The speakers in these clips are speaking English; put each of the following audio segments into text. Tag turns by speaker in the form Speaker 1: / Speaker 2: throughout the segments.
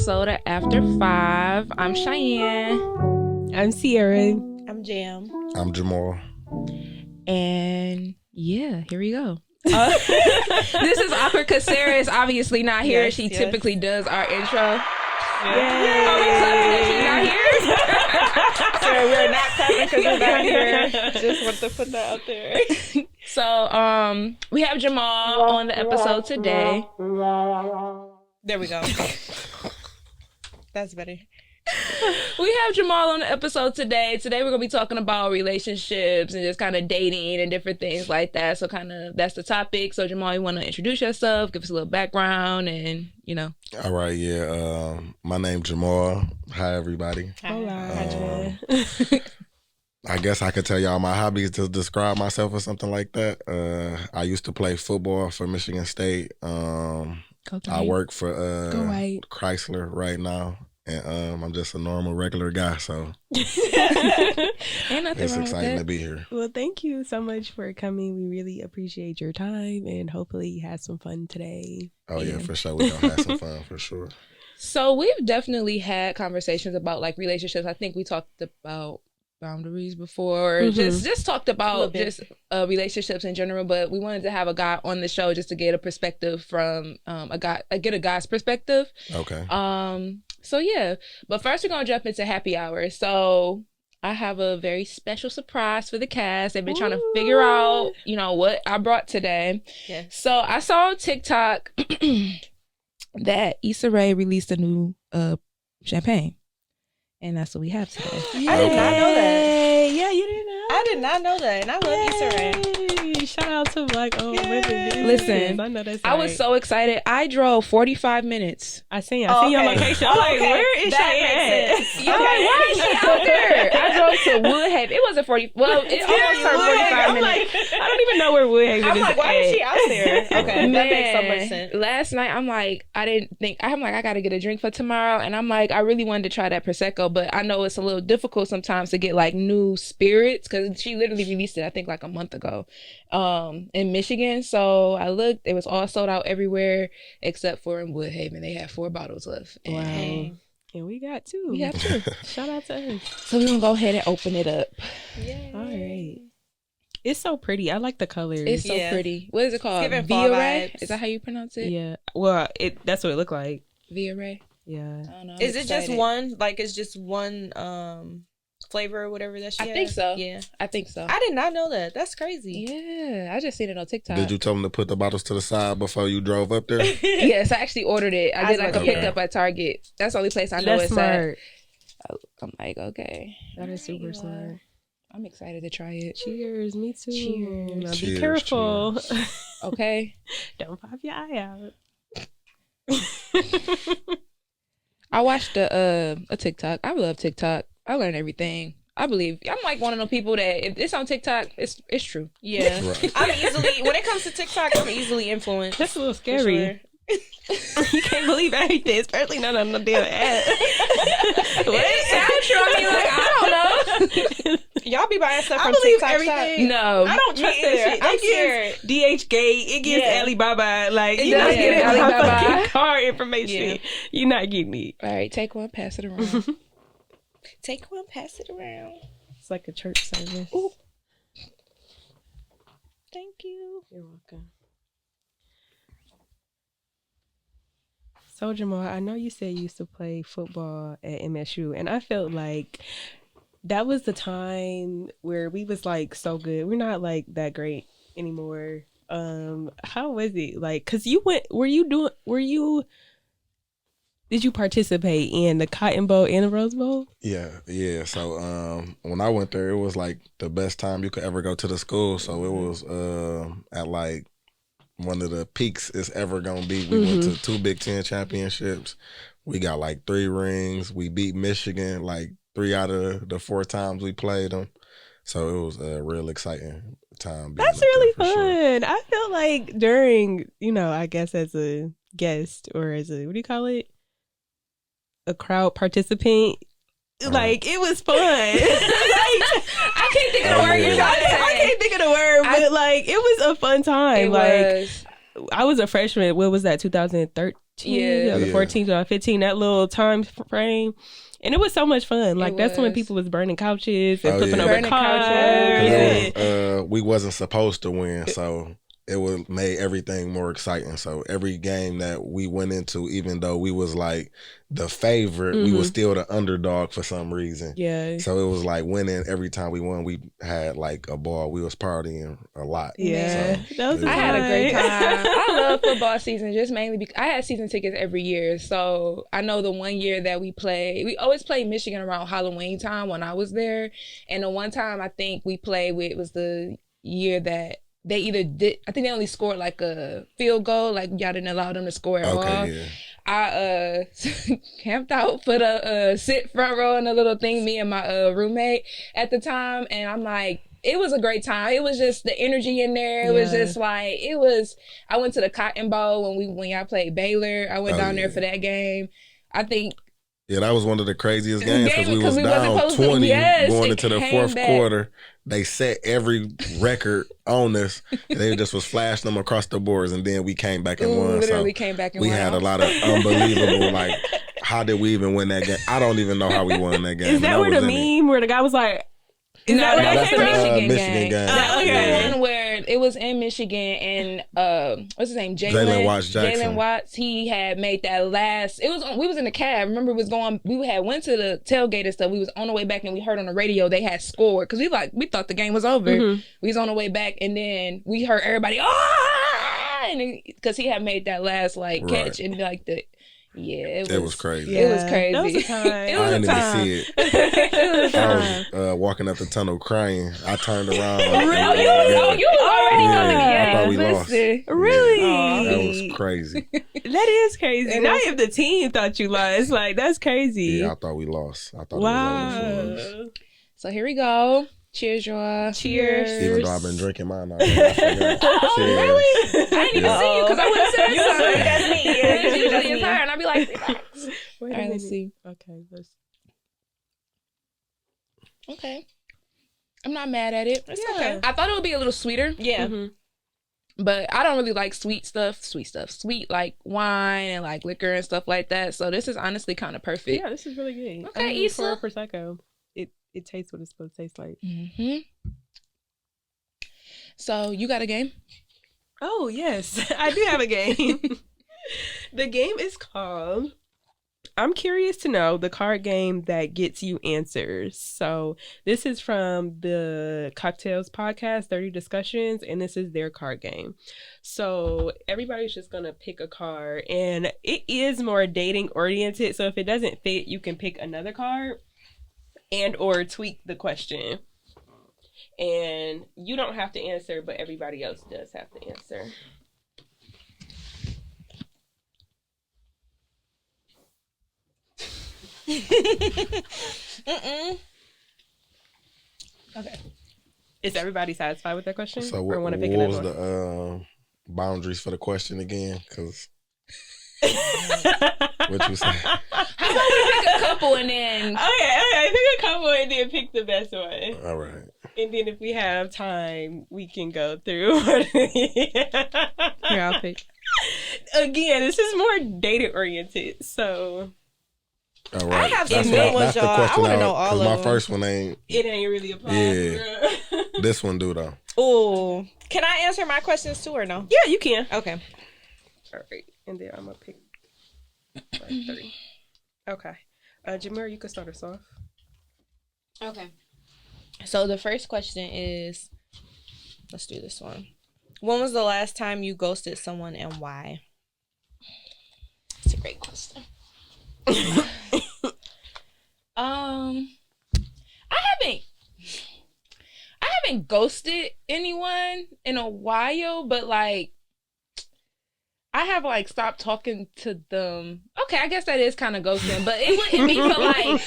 Speaker 1: episode of After 5. I'm Cheyenne.
Speaker 2: I'm Sierra.
Speaker 3: I'm Jam.
Speaker 4: I'm Jamal.
Speaker 1: And yeah, here we go. This is awkward because Sarah is obviously not here. She typically does our intro.
Speaker 3: Yeah.
Speaker 1: Are we clapping that she's not here?
Speaker 3: Sorry, we're not clapping because we're not here. Just want to put that out there.
Speaker 1: So, we have Jamal on the episode today.
Speaker 3: There we go. That's better.
Speaker 1: We have Jamal on the episode today. Today we're going to be talking about relationships and just kind of dating and different things like that. So kind of that's the topic. So Jamal, you want to introduce yourself, give us a little background and, you know.
Speaker 4: All right, yeah. My name's Jamal. Hi, everybody.
Speaker 3: Hi,
Speaker 4: I guess I could tell y'all my hobbies to describe myself or something like that. I used to play football for Michigan State. I work for Chrysler right now. And I'm just a normal, regular guy, so it's exciting to be here.
Speaker 2: Well, thank you so much for coming. We really appreciate your time, and hopefully you had some fun today.
Speaker 4: Oh, yeah, for sure. We're going to have some fun, for sure.
Speaker 1: So we've definitely had conversations about, like, relationships. I think we talked about boundaries before, just talked about just relationships in general, but we wanted to have a guy on the show just to get a perspective from get a guy's perspective.
Speaker 4: Okay.
Speaker 1: So yeah, but first we're gonna jump into happy hour. So I have a very special surprise for the cast. They've been trying to figure out, you know, what I brought today. Yeah. So I saw on TikTok that Issa Rae released a new champagne. And that's what we have today.
Speaker 3: Yay. I did not know that.
Speaker 2: Yeah, you didn't know?
Speaker 3: I did not know that. And I love Issa Rae.
Speaker 2: Shout out to Black owned women.
Speaker 1: Listen,
Speaker 2: I know that's
Speaker 1: I was so excited. I drove 45 minutes.
Speaker 2: I seen your location. I'm like, where is she at?
Speaker 1: You're like, why is she out there? I drove to Woodhaven. It wasn't 40. Well, it almost turned 45 minutes.
Speaker 2: Like, I don't even know where Woodhaven is.
Speaker 3: I'm like, why is she out there? Okay, that makes so much sense.
Speaker 1: Last night, I'm like, I got to get a drink for tomorrow. And I'm like, I really wanted to try that Prosecco, but I know it's a little difficult sometimes to get like new spirits because she literally released it, I think, like a month ago in Michigan. So I looked, it was all sold out everywhere except for in Woodhaven. They had 4 bottles left.
Speaker 2: Wow. And we got 2.
Speaker 1: We have 2.
Speaker 2: Shout out to us.
Speaker 1: So we're going to go ahead and open it up.
Speaker 3: Yay.
Speaker 2: All right. It's so pretty. I like the colors.
Speaker 1: It's so pretty. What is it called?
Speaker 3: Via Ray?
Speaker 1: Is that how you pronounce it?
Speaker 2: Yeah. Well, that's what it looked like.
Speaker 1: Via Ray?
Speaker 2: Yeah.
Speaker 1: I don't know.
Speaker 3: Is it just one? Like, it's just one flavor or whatever that she has?
Speaker 1: I think so.
Speaker 3: Yeah.
Speaker 1: I think so.
Speaker 3: I did not know that. That's crazy.
Speaker 1: Yeah. I just seen it on TikTok.
Speaker 4: Did you tell them to put the bottles to the side before you drove up there?
Speaker 1: Yes, I actually ordered it. I did like a
Speaker 4: okay.
Speaker 1: pickup at Target. That's the only place I know it's
Speaker 2: smart.
Speaker 1: at. I'm like, okay.
Speaker 2: That is super smart.
Speaker 1: I'm excited to try it.
Speaker 2: Cheers. Me too.
Speaker 1: Cheers.
Speaker 2: Now
Speaker 4: Cheers,
Speaker 2: be careful.
Speaker 1: Okay.
Speaker 2: Don't pop your eye out.
Speaker 1: I watched a TikTok. I love TikTok. I learn everything. I believe I'm like one of those people that if it's on TikTok, it's true.
Speaker 3: Yeah.
Speaker 4: Right.
Speaker 3: I'm easily, when it comes to TikTok, I'm easily influenced.
Speaker 2: That's a little scary. You can't believe everything, especially not on the damn ad.
Speaker 1: It sounds true. I mean, like, I don't know.
Speaker 3: Y'all be buying stuff
Speaker 2: I
Speaker 3: from
Speaker 2: believe
Speaker 3: TikTok
Speaker 1: No.
Speaker 2: everything. I don't trust that shit.
Speaker 3: I'm
Speaker 2: It
Speaker 3: scared.
Speaker 2: gives DHgate. It gives Alibaba. Like,
Speaker 1: It
Speaker 2: you're not
Speaker 1: does give
Speaker 2: getting my
Speaker 1: Alibaba.
Speaker 2: fucking card information.
Speaker 3: Yeah.
Speaker 2: You're not getting it.
Speaker 1: All right, take one, pass it around.
Speaker 3: Take one, pass it around.
Speaker 2: It's like a church service.
Speaker 3: Ooh. Thank you.
Speaker 2: You're welcome. So, Jamal, I know you said you used to play football at MSU, and I felt like that was the time where we was like so good. We're not like that great anymore. How was it? Like, cause you did you participate in the Cotton Bowl and the Rose Bowl?
Speaker 4: Yeah. So when I went there, it was like the best time you could ever go to the school. So it was at like one of the peaks it's ever gonna be. We went to 2 Big Ten championships. We got like 3 rings. We beat Michigan like 3 out of the 4 times we played them. So it was a real exciting time.
Speaker 2: That's really fun. Sure. I felt like during, I guess as a guest or as a, what do you call it? A crowd participant. Like, it was fun.
Speaker 1: I can't think of the word you're trying to say.
Speaker 2: I can't think of the word, but like, it was a fun time.
Speaker 1: It was.
Speaker 2: I was a freshman. What was that, 2013? 2014, 2014, 2015, that little time frame. And it was so much fun. Like, that's when people was burning couches and flipping over cars.
Speaker 4: We wasn't supposed to win, so it would made everything more exciting. So every game that we went into, even though we was like the favorite, we was still the underdog for some reason.
Speaker 2: Yeah.
Speaker 4: So it was like winning every time we won. We had like a ball. We was partying a lot.
Speaker 2: Yeah.
Speaker 1: So I had a great time. I love football season just mainly because I had season tickets every year. So I know the one year that we always played Michigan around Halloween time when I was there. And the one time I think we played with was the year that they either did, I think they only scored like a field goal, like y'all didn't allow them to score at all. Yeah. I camped out for the sit front row in a little thing, me and my roommate at the time, and I'm like, it was a great time. It was just the energy in there. It was just like, I went to the Cotton Bowl when y'all played Baylor. I went down there for that game. I think. Yeah,
Speaker 4: that was one of the craziest games because we was down 20 going into the fourth quarter. They set every record on us. They just was flashing them across the boards, and then we came back and won.
Speaker 1: Literally came back and won.
Speaker 4: We had a lot of unbelievable, like, how did we even win that game? I don't even know how we won that game.
Speaker 2: Is that where the meme where the guy was like,
Speaker 1: that's the Michigan
Speaker 4: game.
Speaker 1: That was the one where it was in Michigan, and what's his name? Jalen Watts. He had made that last. We was in the cab. Remember, we had went to the tailgate and stuff. We was on the way back, and we heard on the radio they had scored because we thought the game was over. We was on the way back, and then we heard everybody because he had made that last catch and like the. Yeah,
Speaker 4: it was crazy.
Speaker 1: It was crazy.
Speaker 2: That was a time.
Speaker 4: I didn't even see it.
Speaker 1: It was a time.
Speaker 4: I was walking up the tunnel crying. I turned around.
Speaker 1: Really? You already coming in.
Speaker 4: I thought we lost.
Speaker 2: Really?
Speaker 4: That was crazy.
Speaker 2: That is crazy. Now if the team thought you lost, like, that's crazy.
Speaker 4: Yeah, I thought we lost. I thought we lost.
Speaker 1: So here we go. Cheers, y'all.
Speaker 2: Cheers.
Speaker 4: Even though I've been drinking mine already. I forgot.
Speaker 1: Oh, really? I didn't even see you because I would have said something.
Speaker 3: That's me.
Speaker 1: It's usually it's her, and I'd be like, relax.
Speaker 2: All
Speaker 1: right, let's see.
Speaker 2: Okay,
Speaker 1: Okay. I'm not mad at it.
Speaker 3: It's okay.
Speaker 1: I thought it would be a little sweeter.
Speaker 3: Yeah.
Speaker 1: But I don't really like sweet like wine and like liquor and stuff like that. So this is honestly kind of perfect.
Speaker 2: Yeah, this is really good.
Speaker 1: Okay, Issa.
Speaker 2: For Prosecco, it tastes what it's supposed to taste like.
Speaker 1: So you got a game?
Speaker 2: Oh, yes. I do have a game. The game is called I'm Curious to Know, the card game that gets you answers. So this is from the Cocktails podcast, 30 Discussions, and this is their card game. So everybody's just going to pick a card, and it is more dating oriented. So if it doesn't fit, you can pick another card and or tweak the question. And you don't have to answer, but everybody else does have to answer. Okay. Is everybody satisfied with that question?
Speaker 4: So what was the boundaries for the question again? Because what you say?
Speaker 1: How about we pick a couple and then...
Speaker 2: Okay, pick a couple and then pick the best one.
Speaker 4: All right.
Speaker 2: And then if we have time, we can go through.
Speaker 1: Here, I'll pick.
Speaker 2: Again, this is more data oriented, so...
Speaker 4: All right.
Speaker 3: I have some good ones, y'all. I want to know all of them.
Speaker 4: My first one ain't...
Speaker 2: It ain't really applied.
Speaker 4: Yeah. This one do, though.
Speaker 3: Oh. Can I answer my questions too or no?
Speaker 2: Yeah, you can.
Speaker 3: Okay.
Speaker 2: All right. And then I'm going to pick 3. Okay. Jamir, you can start us off.
Speaker 3: Okay. So the first question is... Let's do this one. When was the last time you ghosted someone and why?
Speaker 1: It's a great question. I haven't ghosted anyone in a while, but like I have like stopped talking to them. Okay, I guess that is kind of ghosting, but it wouldn't be for like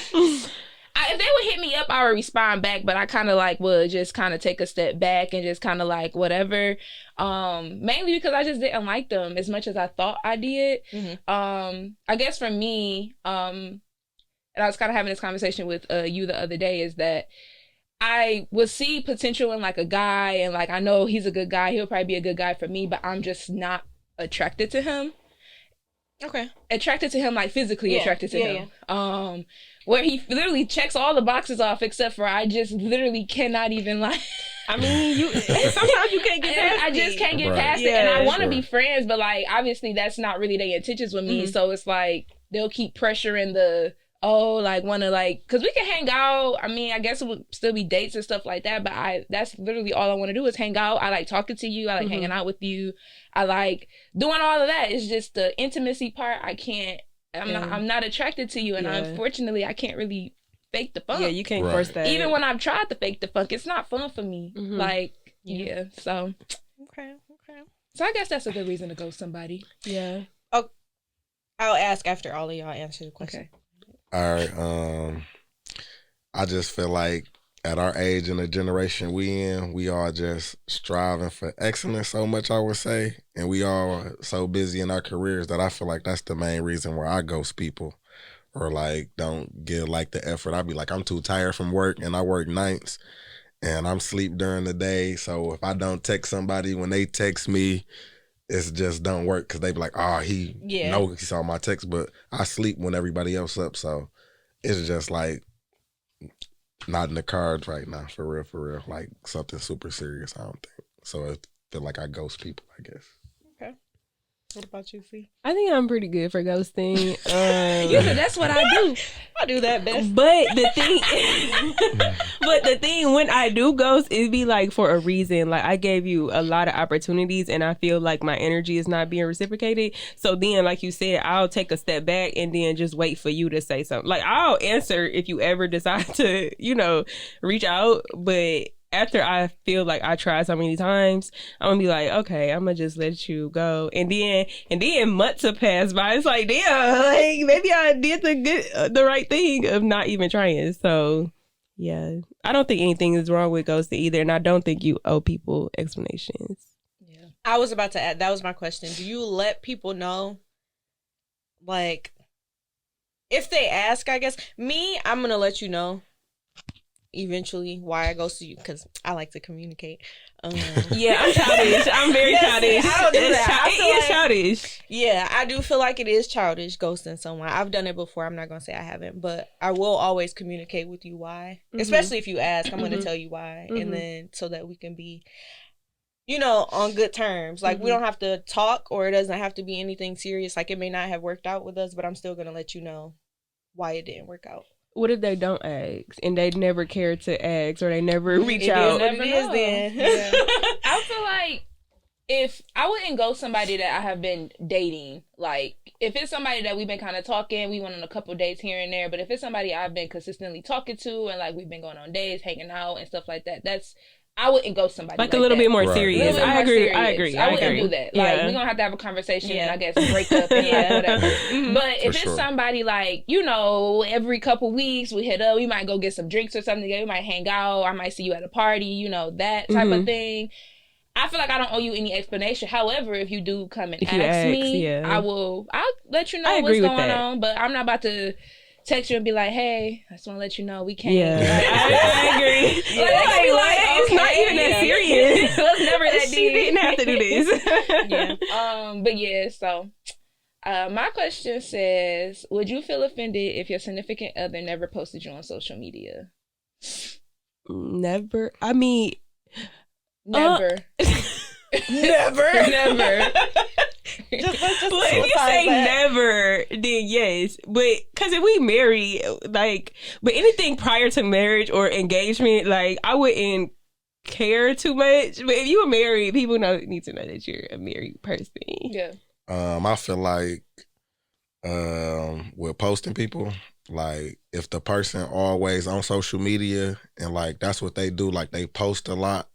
Speaker 1: if they would hit me up, I would respond back, but I kind of like would just kind of take a step back and just kind of like whatever. Mainly because I just didn't like them as much as I thought I did. I guess for me, and I was kind of having this conversation with you the other day, is that I would see potential in like a guy, and like I know he's a good guy, he'll probably be a good guy for me, but I'm just not attracted to him.
Speaker 3: Okay.
Speaker 1: Attracted to him, like physically attracted to him. Where he literally checks all the boxes off except for I just literally cannot even like.
Speaker 2: I mean, sometimes you can't get past it.
Speaker 1: I just can't get past it, and I want to be friends, but like obviously that's not really their intentions with me. So it's like they'll keep pressuring want to like, because we can hang out. I mean, I guess it would still be dates and stuff like that, but that's literally all I want to do is hang out. I like talking to you. I like hanging out with you. I like doing all of that. It's just the intimacy part. I can't. I'm not attracted to you, and unfortunately, I can't really fake the funk.
Speaker 2: Yeah, you can't force that.
Speaker 1: Even when I've tried to fake the funk, it's not fun for me. Like, so.
Speaker 3: Okay.
Speaker 1: So I guess that's a good reason to ghost somebody.
Speaker 2: Yeah.
Speaker 3: Oh, I'll ask after all of y'all answer the question.
Speaker 4: Okay. All right. I just feel like at our age and the generation we in, we are just striving for excellence so much, I would say. And we all are so busy in our careers that I feel like that's the main reason where I ghost people or like don't give like the effort. I'd be like, I'm too tired from work and I work nights and I'm sleep during the day. So if I don't text somebody when they text me, it's just don't work because they be like, oh, he saw my text, but I sleep when everybody else up. So it's just like, not in the cards right now, for real. Like something super serious, I don't think. So I feel like I ghost people, I guess.
Speaker 3: Okay. What about you, C?
Speaker 2: I think I'm pretty good for ghosting.
Speaker 1: That's what I do.
Speaker 3: I do that best.
Speaker 2: But the thing when I do ghost, it be like for a reason. Like I gave you a lot of opportunities and I feel like my energy is not being reciprocated. So then, like you said, I'll take a step back and then just wait for you to say something. Like I'll answer if you ever decide to, reach out. But after I feel like I tried so many times, I'm gonna be like, okay, I'm gonna just let you go. And then months have passed by. It's like, damn, like maybe I did the right thing of not even trying. So yeah, I don't think anything is wrong with ghosting either, and I don't think you owe people explanations.
Speaker 3: Yeah, I was about to add. That was my question. Do you let people know, like, if they ask? I guess I'm gonna let you know eventually why I ghost you because I like to communicate.
Speaker 2: Yeah, I'm childish. I'm very childish.
Speaker 3: I don't do that.
Speaker 2: It is childish.
Speaker 3: Yeah, I do feel like it is childish ghosting someone. I've done it before. I'm not gonna say I haven't, but I will always communicate with you why. Especially if you ask, I'm gonna tell you why, and then so that we can be, on good terms. Like we don't have to talk, or it doesn't have to be anything serious. Like it may not have worked out with us, but I'm still gonna let you know why it didn't work out.
Speaker 2: What if they don't ask and they never care to ask or they never reach out?
Speaker 3: Then.
Speaker 1: Yeah. I feel like if I wouldn't ghost somebody that I have been dating, like if it's somebody that we've been kind of talking, we went on a couple dates here and there, but if it's somebody I've been consistently talking to and like we've been going on dates, hanging out and stuff like that, I wouldn't ghost somebody like
Speaker 2: a little
Speaker 1: that.
Speaker 2: bit more serious. I agree.
Speaker 1: I wouldn't do that. Like we're gonna have to have a conversation and I guess break up and like whatever. But if it's somebody like, every couple weeks we hit up, we might go get some drinks or something together, we might hang out, I might see you at a party, that type of thing. I feel like I don't owe you any explanation. However, if you do come and ask me, I'll let you know what's going on. But I'm not about to text you and be like, hey, I just want to let you know we can't.
Speaker 2: Yeah. I agree. It's not even that serious.
Speaker 1: It was never that deep.
Speaker 2: She didn't have to do this.
Speaker 1: But yeah, so my question says, would you feel offended if your significant other never posted you on social media?
Speaker 2: Never. I mean,
Speaker 1: never. Never.
Speaker 2: But if you say never, then yes. But because if we marry, but anything prior to marriage or engagement, I wouldn't care too much. But if you were married, people need to know that you're a married person.
Speaker 1: Yeah.
Speaker 4: I feel like with posting people, if the person always on social media and that's what they do, they post a lot.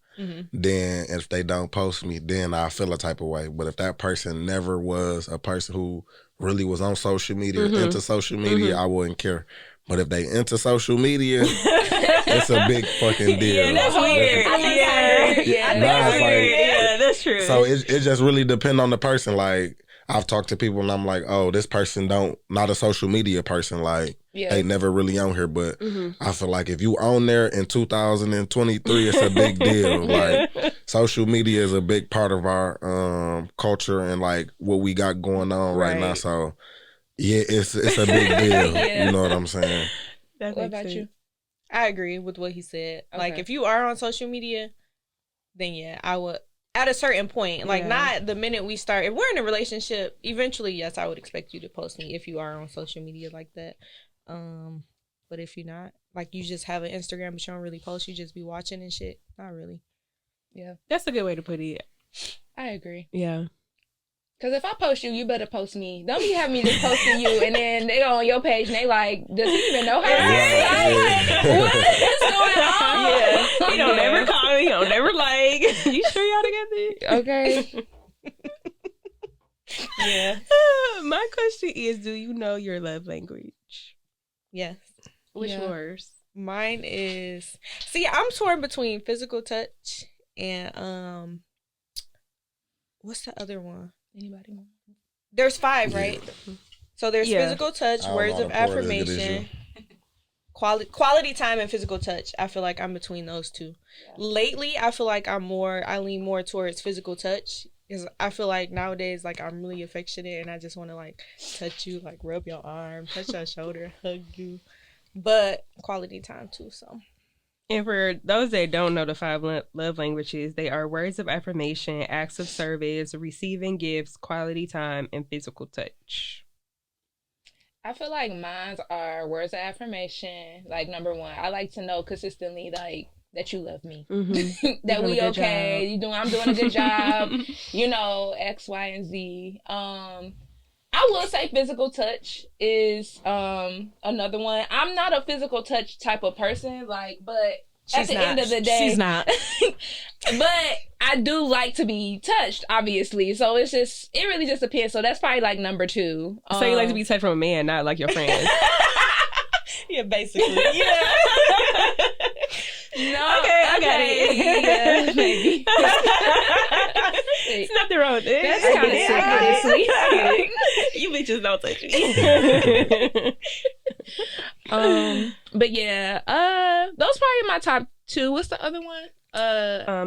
Speaker 4: Then if they don't post me, then I feel a type of way. But if that person never was a person who really was on social media, into social media, I wouldn't care. But if they into social media, it's a big fucking deal.
Speaker 2: Yeah, that's weird. That's weird. Yeah, that's true.
Speaker 4: So it just really depends on the person. I I've talked to people and I'm like, oh, this person not a social media person. Like, they never really on here. But I feel like if you on there in 2023, it's a big deal. Like, social media is a big part of our culture and like what we got going on right now. So yeah, it's a big deal. You know what I'm saying?
Speaker 1: What about you?
Speaker 3: I agree with what he said. Okay. Like, if you are on social media, then yeah, I would, at a certain point, like not the minute we start. If we're in a relationship, eventually, yes, I would expect you to post me if you are on social media like that. But if you're not, like, you just have an Instagram but you don't really post, you just be watching and shit. Not really.
Speaker 2: Yeah, that's a good way to put it.
Speaker 1: I agree.
Speaker 2: Yeah.
Speaker 1: Because if I post you, you better post me. Don't be having me just posting you and then they go on your page and they like, does he even know her? What is going on?
Speaker 2: Yeah. He don't never comment. He don't never like. You sure y'all together?
Speaker 1: Okay.
Speaker 3: Yeah.
Speaker 2: My question is, do you know your love language?
Speaker 3: Yes.
Speaker 2: Which yours?
Speaker 3: Mine is, see, I'm torn between physical touch and what's the other one?
Speaker 1: Anybody want?
Speaker 3: There's 5, right? So there's physical touch, words of affirmation, quality time, and physical touch. I feel like I'm between those two. Lately, I feel like I lean more towards physical touch because I feel like nowadays, like, I'm really affectionate and I just want to like touch you, like rub your arm, touch your shoulder, hug you. But quality time too. So.
Speaker 2: And for those that don't know the 5 love languages, they are words of affirmation, acts of service, receiving gifts, quality time, and physical touch.
Speaker 1: I feel like mine are words of affirmation. Like, number 1, I like to know consistently, like, that you love me. That we okay. I'm doing a good job. You know, X, Y, and Z. I will say physical touch is another one. I'm not a physical touch type of person, like, but at the end of the day,
Speaker 3: she's not.
Speaker 1: But I do like to be touched, obviously. So it really just depends. So that's probably like number 2.
Speaker 2: So you like to be touched from a man, not like your friends.
Speaker 3: Yeah, basically. Yeah.
Speaker 1: No,
Speaker 2: okay, I got it.
Speaker 1: Yeah, maybe.
Speaker 2: It's nothing wrong with it.
Speaker 1: That's kind of sick, honestly.
Speaker 2: You bitches don't touch me.
Speaker 1: But yeah, those probably my top 2. What's the other one?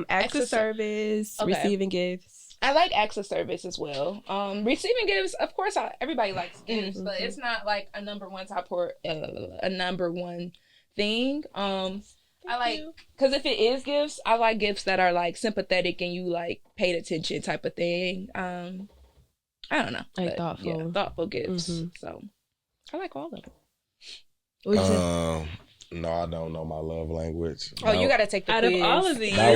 Speaker 2: Acts of service, receiving gifts.
Speaker 1: I like acts of service as well. Receiving gifts, of course, everybody likes gifts, but it's not like a number 1 top or a number 1 thing. I like, because if it is gifts, I like gifts that are like sympathetic and you like paid attention type of thing. I don't know,
Speaker 2: like
Speaker 1: thoughtful gifts. So I like all of them.
Speaker 4: No, I don't know my love language.
Speaker 3: Oh, you gotta take the quiz.
Speaker 2: Out of all of these,
Speaker 4: that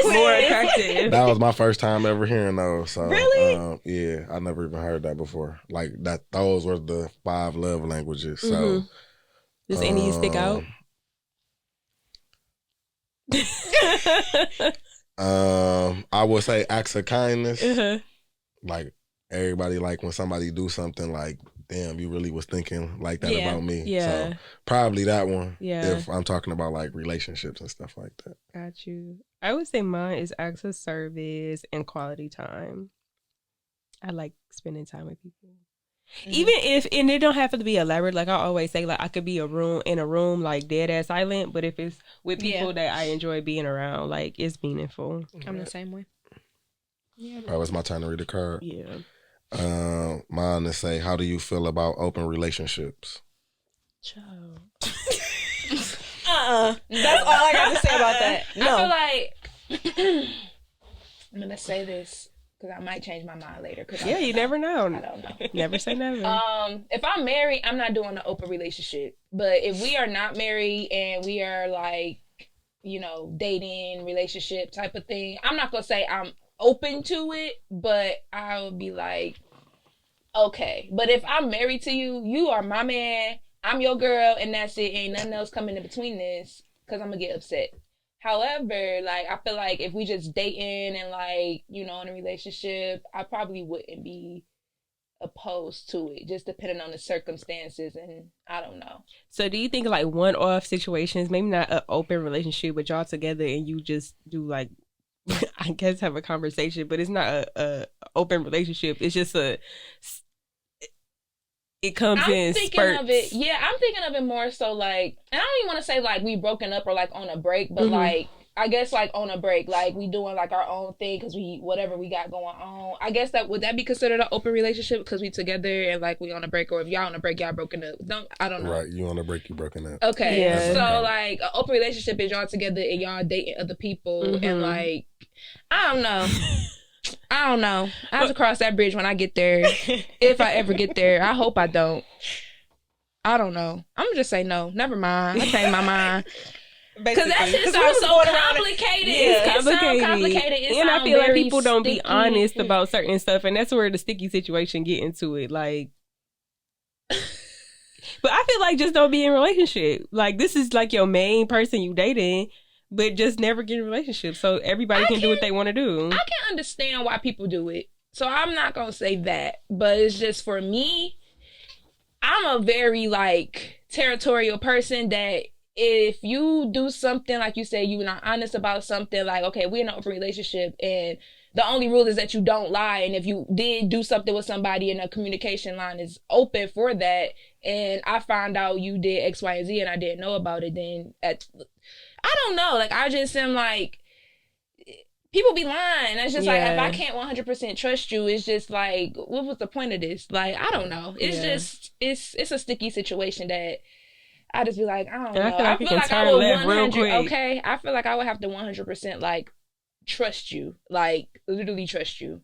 Speaker 4: was
Speaker 2: more attractive.
Speaker 4: That was my first time ever hearing those. So
Speaker 3: really,
Speaker 4: yeah, I never even heard that before. Like that, those were the 5 love languages. So
Speaker 2: does any stick out?
Speaker 4: I would say acts of kindness. Like, everybody, like when somebody do something, like, damn, you really was thinking like that about me.
Speaker 2: Yeah.
Speaker 4: So probably that one.
Speaker 2: Yeah.
Speaker 4: If I'm talking about like relationships and stuff like that.
Speaker 2: Got you. I would say mine is acts of service and quality time. I like spending time with people. Even if, and it don't have to be elaborate. Like I always say, like I could be in a room like dead ass silent, but if it's with people that I enjoy being around, like it's meaningful.
Speaker 3: I'm the same way.
Speaker 4: Yeah. Oh, it's my turn to read a card.
Speaker 2: Yeah.
Speaker 4: Mine is say, how do you feel about open relationships?
Speaker 2: Child.
Speaker 3: That's all I got to say about that. No.
Speaker 1: I feel like I'm gonna say this because I might change my mind later.
Speaker 2: You never know.
Speaker 1: I don't know.
Speaker 2: Never say never.
Speaker 1: If I'm married, I'm not doing an open relationship. But if we are not married and we are like, you know, dating, relationship type of thing, I'm not gonna say I'm open to it, but I would be like, okay. But if I'm married to you, you are my man, I'm your girl, and that's it. Ain't nothing else coming in between this, because I'm gonna get upset. However, like, I feel like if we just dating and like, you know, in a relationship, I probably wouldn't be opposed to it, just depending on the circumstances, and I don't know.
Speaker 2: So do you think like one-off situations, maybe not an open relationship, but y'all together and you just do like, I I guess, have a conversation, but it's not a open relationship. It's just it comes in spurts.
Speaker 1: I'm thinking of it more so like, and I don't even want to say like we broken up or like on a break, but like, I guess like on a break, like we doing like our own thing because we whatever we got going on. I guess would that be considered an open relationship because we together and like we on a break, or if y'all on a break, y'all broken up. I don't know.
Speaker 4: Right, you on a break, you broken up.
Speaker 1: Okay, yeah. So like an open relationship is y'all together and y'all dating other people and like I don't know. I have to cross that bridge when I get there, if I ever get there. I hope I don't. I don't know. I'm gonna just say no. Never mind. I changed my mind. Because that shit sounds so complicated.
Speaker 2: It's complicated. And I feel like people don't be honest about certain stuff, and that's where the sticky situation get into it. Like, but I feel like just don't be in a relationship. Like, this is like your main person you dating, but just never get in a relationship so everybody can do what they want to do.
Speaker 1: I can understand why people do it. So I'm not going to say that. But it's just for me, I'm a very like territorial person that if you do something, like you said, you're not honest about something, like, okay, we're in an open relationship and the only rule is that you don't lie. And if you did do something with somebody and a communication line is open for that, and I found out you did X, Y, and Z and I didn't know about it, then I don't know. Like, I just am like, people be lying. It's just like, if I can't 100% trust you, it's just like, what was the point of this? Like, I don't know. It's just, it's a sticky situation that I just be like, I don't know. I feel like I would 100, okay? I feel like I would have to 100% like trust you. Like, literally trust you.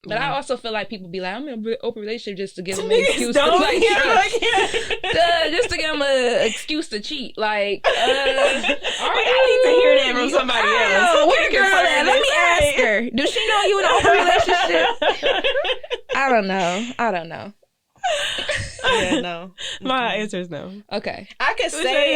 Speaker 1: But I also feel like people be like, I'm in an open relationship just to give them an excuse to like, just to give them an excuse to cheat. Like,
Speaker 2: I need to hear that from somebody else.
Speaker 1: Where the girl at? Let me ask her. Does she know you in an open relationship? I don't know.
Speaker 3: Yeah, no.
Speaker 2: My answer is no.
Speaker 1: Okay.
Speaker 3: I could say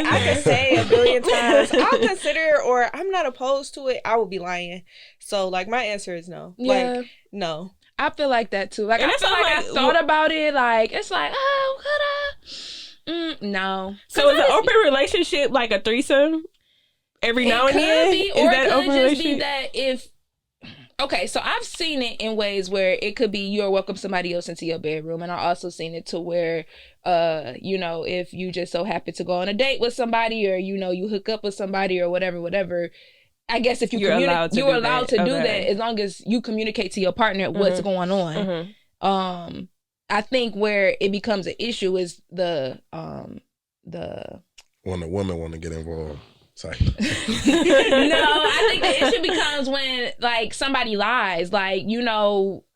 Speaker 3: a billion times, I'll consider, or I'm not opposed to it. I would be lying. So, like, my answer is no.
Speaker 1: Yeah.
Speaker 3: Like, no.
Speaker 1: I feel like that too. Like, I feel like I thought about it. Like, it's like, oh, could I? No.
Speaker 2: So is an open relationship like a threesome? Every now and then? Is that open relationship? Just be that if... Okay, so I've seen it in ways where it could be you're welcome somebody else into your bedroom, and I also seen it to where, if you just so happen to go on a date with somebody, or you hook up with somebody, or whatever. I guess if you're allowed to do that as long as you communicate to your partner what's going on. I think where it becomes an issue is the
Speaker 4: when the woman want to get involved. Sorry.
Speaker 1: No, I think the issue becomes when like somebody lies, like,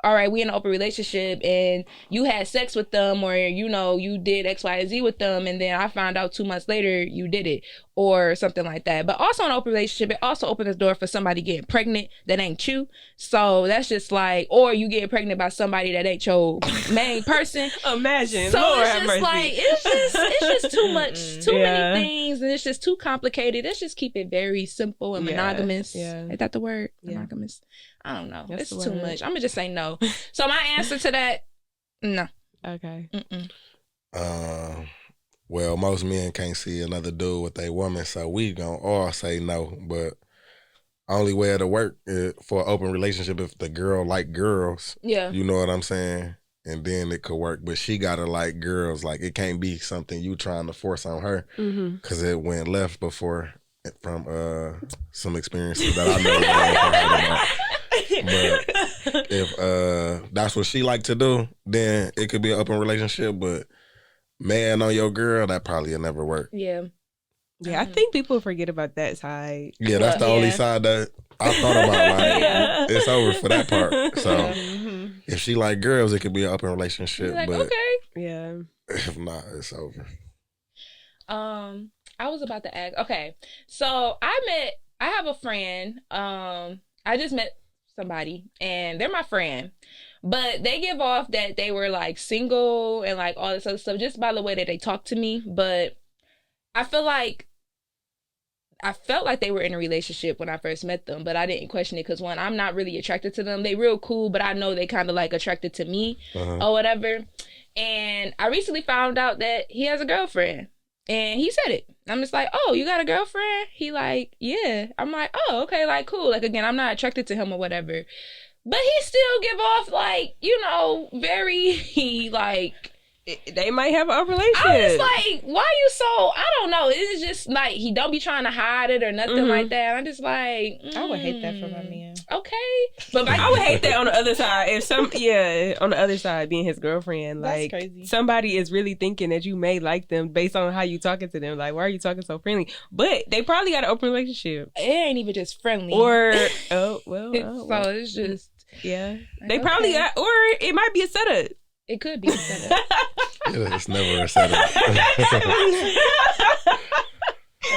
Speaker 1: all right, we in an open relationship and you had sex with them, or you did X, Y, and Z with them, and then I found out 2 months later you did it, or something like that. But also in an open relationship, it also opens the door for somebody getting pregnant that ain't you. So that's just like, or you get pregnant by somebody that ain't your main person.
Speaker 2: Imagine.
Speaker 1: So Lord it's just like it's just too much, too many things, and it's just too complicated. Let's just keep it very simple and monogamous. Yeah. Is that the word? Monogamous. I don't know. That's it's too much. I'm gonna just say no. So my answer to that, no.
Speaker 2: Okay.
Speaker 4: Well, most men can't see another dude with a woman, so we gonna all say no. But only way it'll work for an open relationship if the girl like girls.
Speaker 1: Yeah.
Speaker 4: You know what I'm saying? And then it could work. But she gotta like girls. Like, it can't be something you trying to force on her, because it went left before from some experiences that I know. But if that's what she like to do, then it could be an open relationship. But man on your girl, that probably will never work.
Speaker 1: Yeah.
Speaker 2: Yeah, I think people forget about that side.
Speaker 4: Yeah, that's the only side that I thought about. Like, it's over for that part. So if she like girls, it could be an open relationship.
Speaker 1: Like,
Speaker 4: but
Speaker 1: okay.
Speaker 2: Yeah.
Speaker 4: If not, it's over.
Speaker 1: I was about to ask. Okay, so I have a friend. I just met somebody and they're my friend, but they give off that they were like single and like all this other stuff just by the way that they talk to me. But I felt like they were in a relationship when I first met them, but I didn't question it because, one, I'm not really attracted to them. They real cool, but I know they kind of like attracted to me or whatever. And I recently found out that he has a girlfriend. And he said it. I'm just like, oh, you got a girlfriend? He like, yeah. I'm like, oh, okay, like, cool. Like, again, I'm not attracted to him or whatever. But he still give off, like, very, like...
Speaker 2: They might have a relationship.
Speaker 1: I was like, why you so... I don't know. It's just, like, he don't be trying to hide it or nothing like that. I'm just like...
Speaker 3: I would hate that for my man.
Speaker 1: Okay. But
Speaker 2: I would hate that on the other side. If on the other side, being his girlfriend, like,
Speaker 3: that's crazy.
Speaker 2: Somebody is really thinking that you may like them based on how you talking to them. Like, why are you talking so friendly? But they probably got an open relationship.
Speaker 1: It ain't even just friendly.
Speaker 2: Or,
Speaker 1: so it's just...
Speaker 2: Yeah. They probably got... Or it might be a setup.
Speaker 1: It could be a setup.
Speaker 4: It's never a setup.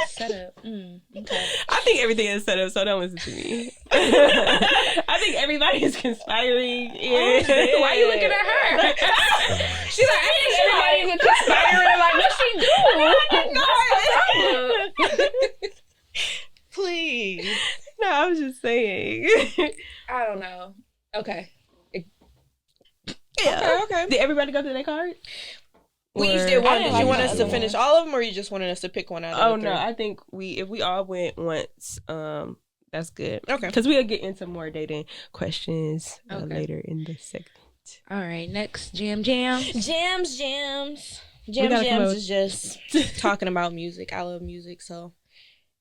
Speaker 1: Setup. Okay.
Speaker 2: I think everything is set up, so don't listen to me. I think everybody is conspiring. Yeah.
Speaker 1: Why are you looking at her? She's like, I think everybody is conspiring. Like, what she do?
Speaker 3: Please.
Speaker 2: No, I was just saying.
Speaker 1: I don't know. Okay.
Speaker 2: Yeah. Okay. Did everybody go through their card?
Speaker 3: We each did one. Did you want us to finish all of them, or you just wanted us to pick one out of the three?
Speaker 2: No, I think if we all went once, that's good.
Speaker 3: Okay.
Speaker 2: Because we'll get into more dating questions later in the segment.
Speaker 1: All right, next Jams
Speaker 3: is just talking about music. I love music, so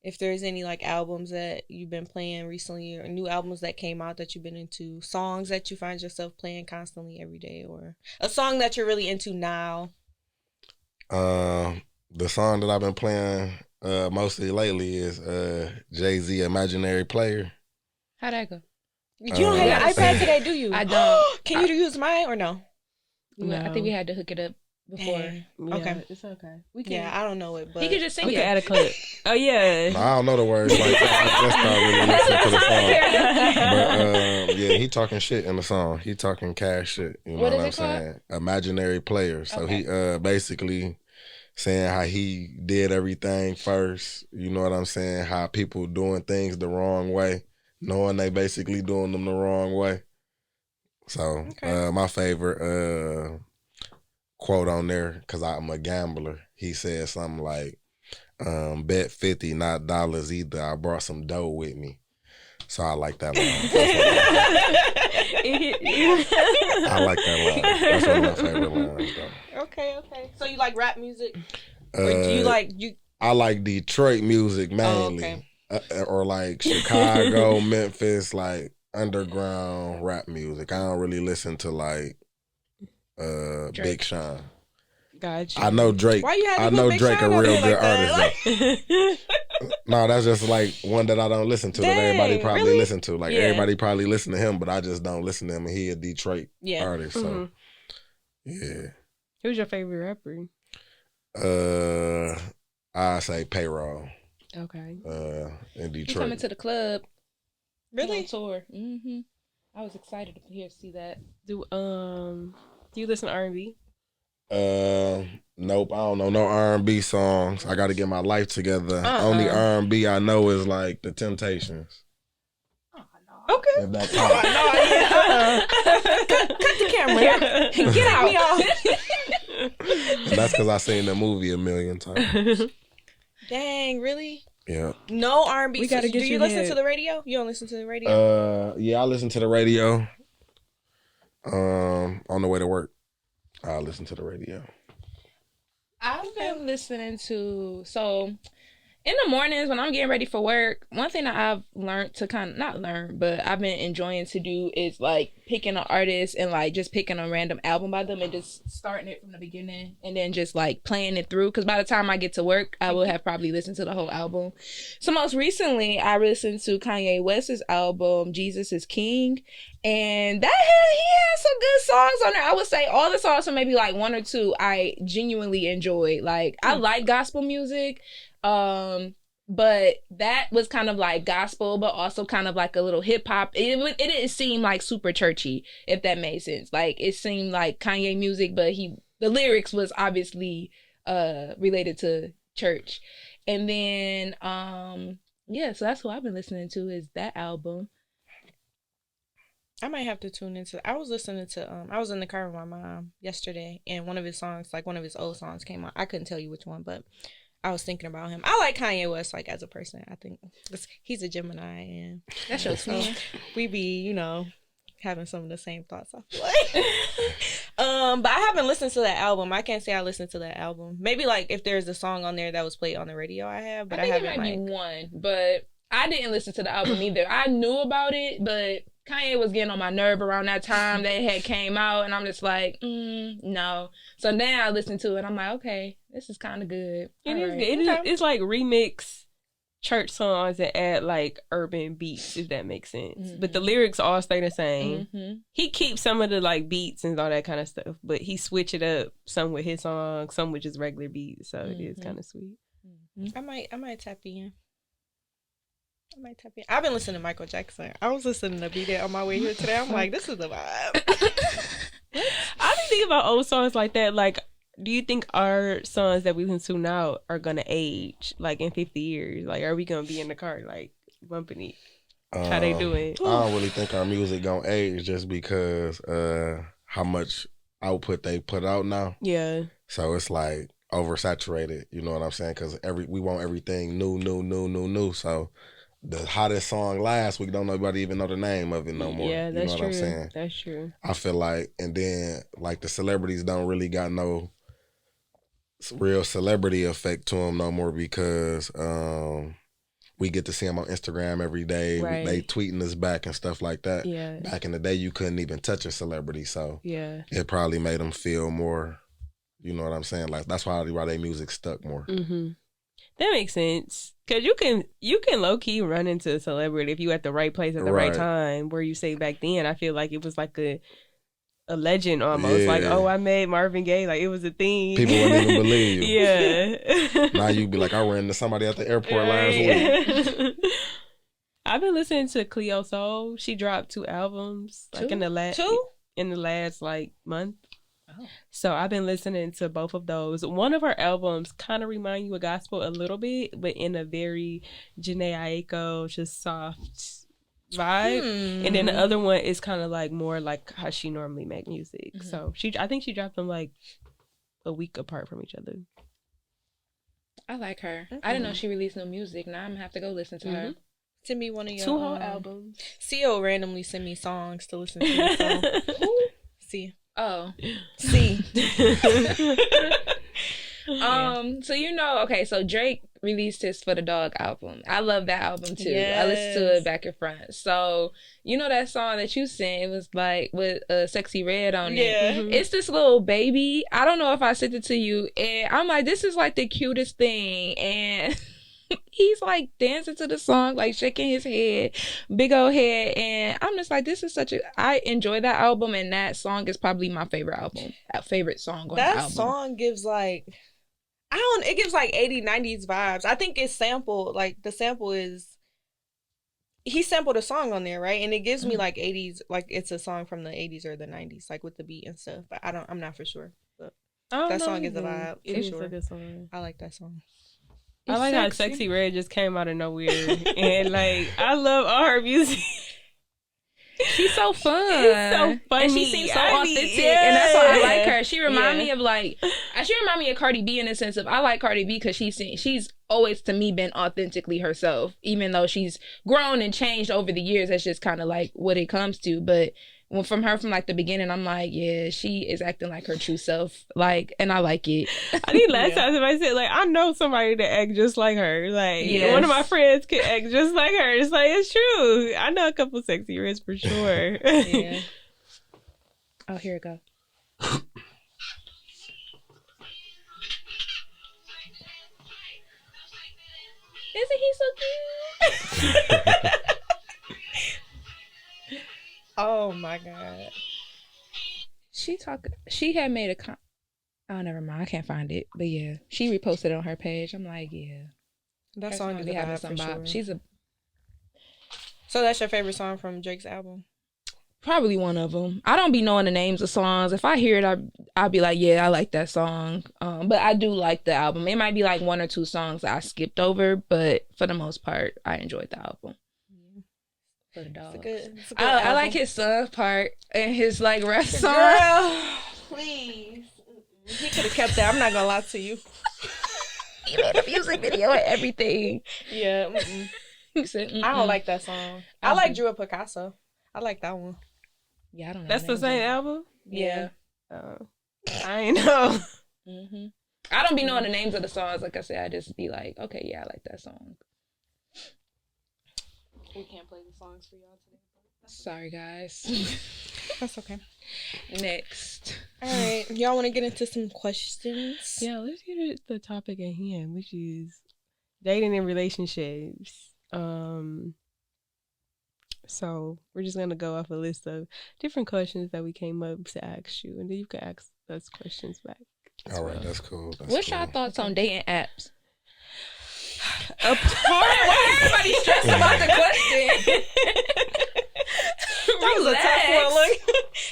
Speaker 3: if there's any like albums that you've been playing recently or new albums that came out that you've been into, songs that you find yourself playing constantly every day, or a song that you're really into now.
Speaker 4: The song that I've been playing mostly lately is Jay-Z Imaginary Player.
Speaker 1: How'd that go?
Speaker 3: You don't have an iPad today, do you?
Speaker 1: I don't.
Speaker 3: Can you use mine or no?
Speaker 1: No. I think we had to hook it up before.
Speaker 2: Yeah,
Speaker 3: okay.
Speaker 2: It's okay. We can.
Speaker 3: Yeah, I don't know it, but
Speaker 1: he could just sing
Speaker 2: we
Speaker 1: it.
Speaker 2: can add a clip. Oh yeah.
Speaker 4: No, I don't know the words. Like that's not really listening to the song. But yeah, he talking shit in the song. He talking cash shit. You know what I'm saying? Imaginary Player. So he basically saying how he did everything first. You know what I'm saying? How people doing things the wrong way, knowing they basically doing them the wrong way. So my favorite quote on there, because I'm a gambler, he said something like, bet 50, not dollars either. I brought some dough with me. So I like that line. I like that line. That's one of my favorite lines, though.
Speaker 3: Okay. So you like rap music? Or do you like
Speaker 4: I like Detroit music mainly. Or like Chicago, Memphis, like underground rap music. I don't really listen to like Big Sean.
Speaker 2: Gotcha.
Speaker 4: I know Drake.
Speaker 3: Why you had to
Speaker 4: I know
Speaker 3: Big
Speaker 4: Drake
Speaker 3: Sean
Speaker 4: a real
Speaker 3: like
Speaker 4: good
Speaker 3: that?
Speaker 4: artist. No, that's just like one that I don't listen to. That everybody probably listen to. Like everybody probably listen to him, but I just don't listen to him. And he a Detroit artist. So yeah.
Speaker 2: Who's your favorite rapper?
Speaker 4: I say Payroll.
Speaker 2: Okay.
Speaker 4: In Detroit.
Speaker 1: He's coming to the club.
Speaker 3: Really?
Speaker 1: On tour. I was excited to see that.
Speaker 2: Do you listen to R&B?
Speaker 4: Nope. I don't know no R&B songs. I got to get my life together. Only R&B I know is like The Temptations.
Speaker 3: Okay.
Speaker 4: If that
Speaker 3: Cut the camera. Get out.
Speaker 4: That's because I seen the movie a million times.
Speaker 3: Dang, really?
Speaker 4: Yeah.
Speaker 3: No R&B.
Speaker 2: We gotta get
Speaker 3: Do you listen to the radio? You don't listen to the radio?
Speaker 4: Yeah, I listen to the radio. On the way to work, I listen to the radio.
Speaker 1: I've been listening to in the mornings when I'm getting ready for work, one thing that I've learned to but I've been enjoying to do is like picking an artist and like just picking a random album by them and just starting it from the beginning and then just like playing it through. Because by the time I get to work, I will have probably listened to the whole album. So most recently, I listened to Kanye West's album, Jesus is King. And he has some good songs on there. I would say all the songs, so maybe like one or two, I genuinely enjoyed. Like, I like gospel music. But that was kind of like gospel, but also kind of like a little hip hop. It didn't seem like super churchy, if that made sense. Like it seemed like Kanye music, but the lyrics was obviously related to church. And then so that's what I've been listening to is that album.
Speaker 3: I might have to tune into. I was listening to. I was in the car with my mom yesterday, and one of his songs, like one of his old songs, came on. I couldn't tell you which one, but I was thinking about him. I like Kanye West, like as a person. I think he's a Gemini, and
Speaker 1: that's your twin.
Speaker 3: We be, having some of the same thoughts. I feel like. But I haven't listened to that album. I can't say I listened to that album. Maybe like if there's a song on there that was played on the radio, I have. But I haven't.
Speaker 1: It might be one, but I didn't listen to the album either. I knew about it, but Kanye was getting on my nerve around that time that it had came out, and I'm just like, no. So now I listen to it, I'm like, okay, this is kind of good.
Speaker 2: It's like remix church songs that add like urban beats, if that makes sense. Mm-hmm. But the lyrics all stay the same. Mm-hmm. He keeps some of the like beats and all that kind of stuff, but he switch it up, some with his songs, some with just regular beats. So it is kind of sweet.
Speaker 3: Mm-hmm. I might tap in. I've been listening to Michael Jackson. I was listening to Beat It on my way here today. I'm like, this is the vibe.
Speaker 2: I've been thinking about old songs like that. Like, do you think our songs that we listen to now are gonna age like in 50 years? Like, are we gonna be in the car like bumping it? How they doing?
Speaker 4: I don't really think our music gonna age just because how much output they put out now.
Speaker 2: Yeah.
Speaker 4: So it's like oversaturated. You know what I'm saying? Because we want everything new. So the hottest song last week, don't nobody even know the name of it no more.
Speaker 2: Yeah, that's
Speaker 4: true.
Speaker 2: What I'm saying? That's true.
Speaker 4: I feel like, and then like the celebrities don't really got no real celebrity effect to them no more because we get to see them on Instagram every day. Right. They tweeting us back and stuff like that.
Speaker 2: Yeah.
Speaker 4: Back in the day, you couldn't even touch a celebrity, so
Speaker 2: yeah,
Speaker 4: it probably made them feel more. You know what I'm saying? Like that's why their music stuck more.
Speaker 2: Mm-hmm. That makes sense. Cause you can low key run into a celebrity if you at the right place at the right time. Where you say back then, I feel like it was like a legend almost. Yeah. Like, oh, I met Marvin Gaye. Like it was a thing.
Speaker 4: People wouldn't even believe you.
Speaker 2: Yeah.
Speaker 4: Now you be like, I ran into somebody at the airport last week.
Speaker 2: I've been listening to Cleo Soul. She dropped 2 albums like in the last like month. Oh. So I've been listening to both of those. One of her albums kind of remind you of gospel a little bit, but in a very Jhené Aiko, just soft vibe. And then the other one is kind of like more like how she normally make music. Mm-hmm. So I think she dropped them like a week apart from each other.
Speaker 1: I like her. Mm-hmm. I didn't know she released no music. Now I'm gonna have to go listen to her.
Speaker 3: Send me one of your
Speaker 2: 2 whole albums.
Speaker 3: CEO randomly send me songs to listen to. So. See.
Speaker 1: Oh.
Speaker 3: See.
Speaker 1: So okay, so Drake released his For the Dog album. I love that album too. Yes. I listened to it back and front. So that song that you sent, it was like with Sexy Red on it.
Speaker 3: Yeah.
Speaker 1: Mm-hmm. It's this little baby. I don't know if I sent it to you, and I'm like, this is like the cutest thing, and he's like dancing to the song, like shaking his head, big old head, and I'm just like, this is I enjoy that album, and that song is probably my favorite song on the album.
Speaker 3: That song gives like, it gives like 80s, 90s vibes. I think it's sampled, like the sample is, he sampled a song on there, right? And it gives me like 80s, like it's a song from the 80s or the 90s, like with the beat and stuff, but I'm not for sure. But that song is a vibe.
Speaker 2: It is a good song.
Speaker 3: I like that song.
Speaker 2: I like how Sexy Red just came out of nowhere. And like, I love all her music.
Speaker 1: She's so fun.
Speaker 2: It's so funny.
Speaker 1: And she seems so authentic. Yeah. And that's why I like her. She remind me of Cardi B in the sense of, I like Cardi B because she's always to me been authentically herself. Even though she's grown and changed over the years, that's just kind of like what it comes to. But from like the beginning, I'm like, yeah, she is acting like her true self, like, and I like it.
Speaker 2: I think last time somebody said, like, I know somebody that act just like her. Like, one of my friends could act just like her. It's like, it's true. I know a couple sexy reds for sure.
Speaker 1: Yeah. Oh, here it go. Isn't he so cute?
Speaker 3: Oh my God.
Speaker 1: She had made oh, never mind. I can't find it. But yeah, she reposted it on her page. I'm like, yeah.
Speaker 3: That song is having some
Speaker 1: bop.
Speaker 3: Sure. So that's your favorite song from Drake's album?
Speaker 1: Probably one of them. I don't be knowing the names of songs. If I hear it, I'll be like, yeah, I like that song. But I do like the album. It might be like 1 or 2 songs I skipped over, but for the most part, I enjoyed the album. for the dogs.
Speaker 3: It's a good
Speaker 1: I like his son part and his like rap song.
Speaker 3: Girl, please. He could have kept that. I'm not gonna lie to you.
Speaker 1: He made a music video and everything.
Speaker 3: Yeah.
Speaker 1: He said,
Speaker 3: I don't like that song. I like Drew Picasso. I like that one.
Speaker 1: Yeah, I don't know.
Speaker 2: That's the same album?
Speaker 3: Yeah.
Speaker 2: I ain't know.
Speaker 1: I don't be knowing the names of the songs. Like I said, I just be like, okay, yeah, I like that song.
Speaker 5: We can't play the songs for y'all today.
Speaker 1: Sorry, guys.
Speaker 3: That's okay.
Speaker 1: Next.
Speaker 3: All right. Y'all want to get into some questions?
Speaker 2: Yeah, let's get into the topic at hand, which is dating and relationships. So we're just gonna go off a list of different questions that we came up to ask you, and then you can ask us questions back.
Speaker 4: All right, that's cool.
Speaker 1: What's y'all thoughts on dating apps?
Speaker 3: Why everybody stressed about the question? That was a tough one.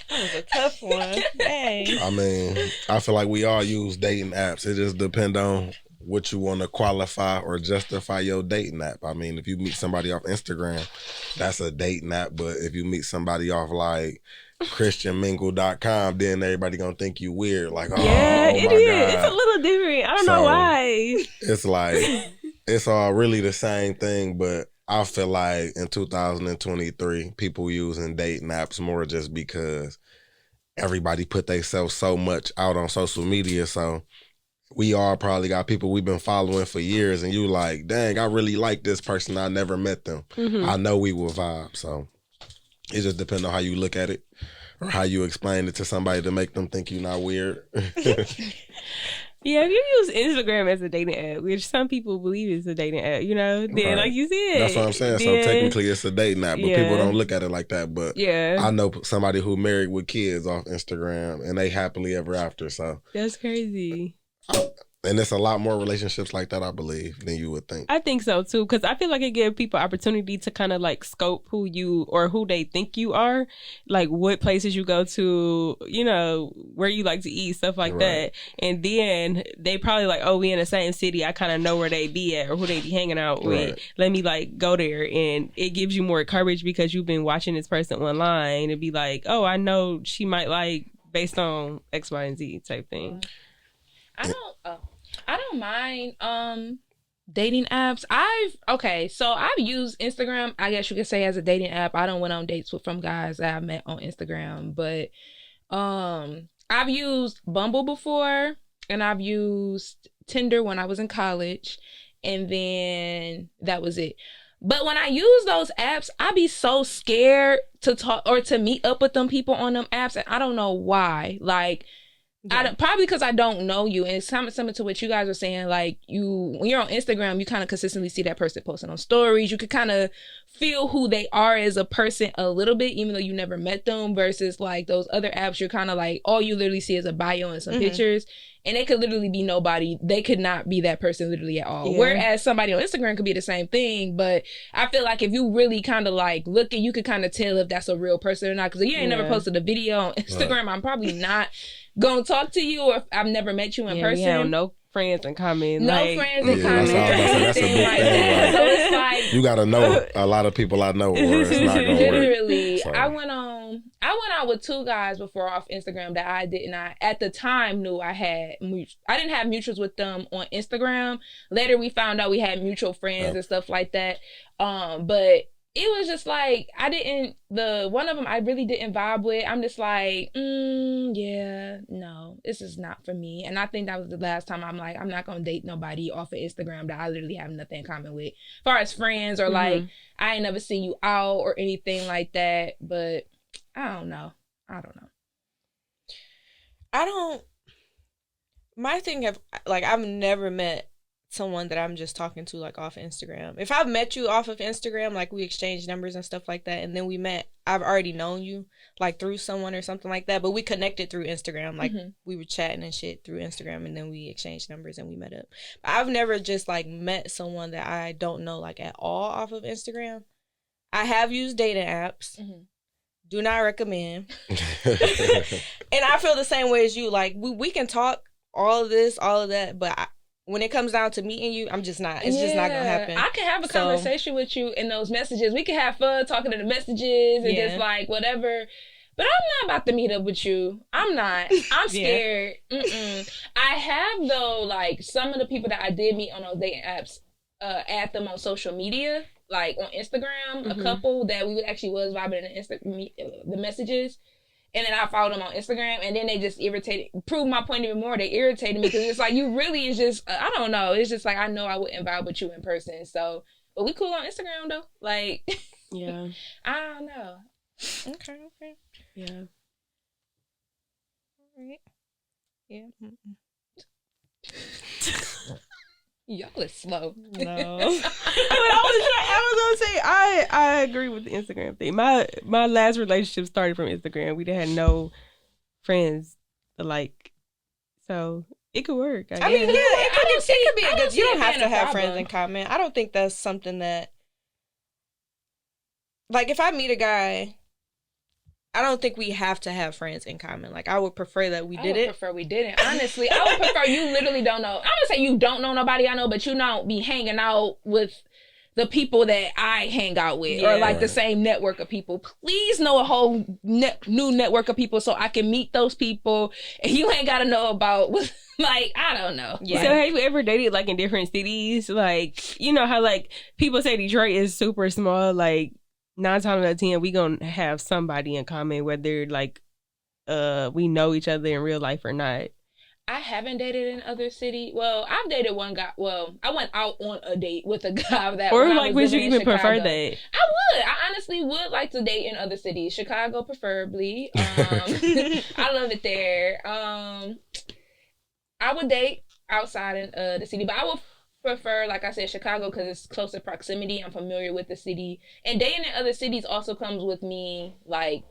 Speaker 3: That was a tough one. Dang.
Speaker 4: I mean, I feel like we all use dating apps. It just depends on what you want to qualify or justify your dating app. I mean, if you meet somebody off Instagram, that's a dating app. But if you meet somebody off like christianmingle.com, then everybody gonna think you weird. Like, oh,
Speaker 2: yeah,
Speaker 4: it
Speaker 2: is.
Speaker 4: God.
Speaker 2: It's a little different. I don't know why.
Speaker 4: It's like, it's all really the same thing, but I feel like in 2023, people using dating apps more just because everybody put themselves so much out on social media. So we all probably got people we've been following for years, and you like, dang, I really like this person. I never met them. I know we will vibe. So it just depends on how you look at it or how you explain it to somebody to make them think you're not weird.
Speaker 2: Yeah, if you use Instagram as a dating app, which some people believe is a dating app, then
Speaker 4: Right.
Speaker 2: like you said.
Speaker 4: That's what I'm saying. So technically it's a dating app, but people don't look at it like that. But I know somebody who married with kids off Instagram and they happily ever after. So
Speaker 2: that's crazy.
Speaker 4: And it's a lot more relationships like that, I believe, than you would think.
Speaker 2: I think so too, because I feel like it gives people opportunity to kind of like scope who you or who they think you are, like what places you go to, where you like to eat, stuff like that. And then they probably like, oh, we in the same city. I kind of know where they be at or who they be hanging out with. Let me like go there, and it gives you more courage because you've been watching this person online and be like, oh, I know she might like based on X, Y, and Z type thing.
Speaker 1: I don't mind dating apps. I've used Instagram, I guess you could say, as a dating app. I don't went on dates from guys that I've met on Instagram, but I've used Bumble before, and I've used Tinder when I was in college, and then that was it. But when I use those apps, I be so scared to talk or to meet up with them people on them apps, and I don't know why. Like, probably because I don't know you, and it's similar to what you guys were saying. Like, when you're on Instagram, you kind of consistently see that person posting on stories. You could kind of feel who they are as a person a little bit, even though you never met them. Versus like those other apps, you're kind of like, all you literally see is a bio and some pictures, and they could literally be nobody. They could not be that person literally at all. Whereas somebody on Instagram could be the same thing, but I feel like if you really kind of like look, you could kind of tell if that's a real person or not. Because if you ain't never posted a video on Instagram, I'm probably not gonna talk to you, or if I've never met you in person.
Speaker 2: We have no friends in common.
Speaker 1: Friends in common.
Speaker 4: That's a big thing.
Speaker 1: So it's like,
Speaker 4: you gotta know a lot of people I know, or it's not gonna work.
Speaker 1: Literally, so. I went out with two guys before off Instagram that I did not at the time knew I had. I didn't have mutuals with them on Instagram. Later, we found out we had mutual friends and stuff like that. But it was just like, one of them I really didn't vibe with. I'm just like, no, this is not for me. And I think that was the last time I'm like, I'm not going to date nobody off of Instagram that I literally have nothing in common with. As far as friends or like, I ain't never seen you out or anything like that. But I don't know.
Speaker 3: My thing I've never met someone that I'm just talking to like off Instagram. If I've met you off of Instagram, like we exchanged numbers and stuff like that, and then we met, I've already known you like through someone or something like that, but we connected through Instagram. Like we were chatting and shit through Instagram, and then we exchanged numbers and we met up. But I've never just like met someone that I don't know like at all off of Instagram. I have used dating apps. Do not recommend. And I feel the same way as you. Like we can talk all of this, all of that, but when it comes down to meeting you, I'm just not. It's just not gonna happen.
Speaker 1: I can have a conversation with you in those messages. We can have fun talking in the messages and just like whatever. But I'm not about to meet up with you. I'm not. I'm scared. I have though, like some of the people that I did meet on those dating apps, add them on social media, like on Instagram. A couple that we actually was vibing in the messages. And then I followed them on Instagram, and then they just proved my point even more. They irritated me because it's like, you really is just, I don't know. It's just like, I know I wouldn't vibe with you in person. So, but we cool on Instagram though. Like,
Speaker 2: yeah.
Speaker 1: I don't know.
Speaker 3: Okay.
Speaker 2: Yeah.
Speaker 3: All right. Yeah.
Speaker 1: Y'all is slow.
Speaker 3: No.
Speaker 2: I was gonna say I agree with the Instagram thing. My last relationship started from Instagram. We had no friends alike, so it could work. I
Speaker 3: mean, yeah, it could be a good. You don't have to have
Speaker 1: problem.
Speaker 3: friends in common. I don't think that's something that, like, if I meet a guy, I don't think we have to have friends in common. Like, I would prefer that we did it.
Speaker 1: prefer we didn't. Honestly, I would prefer you literally don't know. I'm gonna say you don't know nobody I know, but you don't be hanging out with the people that I hang out with, or like the same network of people. Please know a whole new network of people so I can meet those people, and you ain't gotta know about like, I don't know.
Speaker 2: Yeah. So have you ever dated like in different cities? Like, you know how like people say Detroit is super small, like 9 times out of 10 we gonna have somebody in common, whether like we know each other in real life or not.
Speaker 1: I haven't dated in other city. Well, I've dated one guy. Well, I went out on a date with a guy that.
Speaker 2: Or like, would you even prefer that?
Speaker 1: I would. I honestly would like to date in other cities. Chicago, preferably. I love it there. I would date outside in the city, but I would prefer, like I said, Chicago because it's closer proximity. I'm familiar with the city, and dating in other cities also comes with me like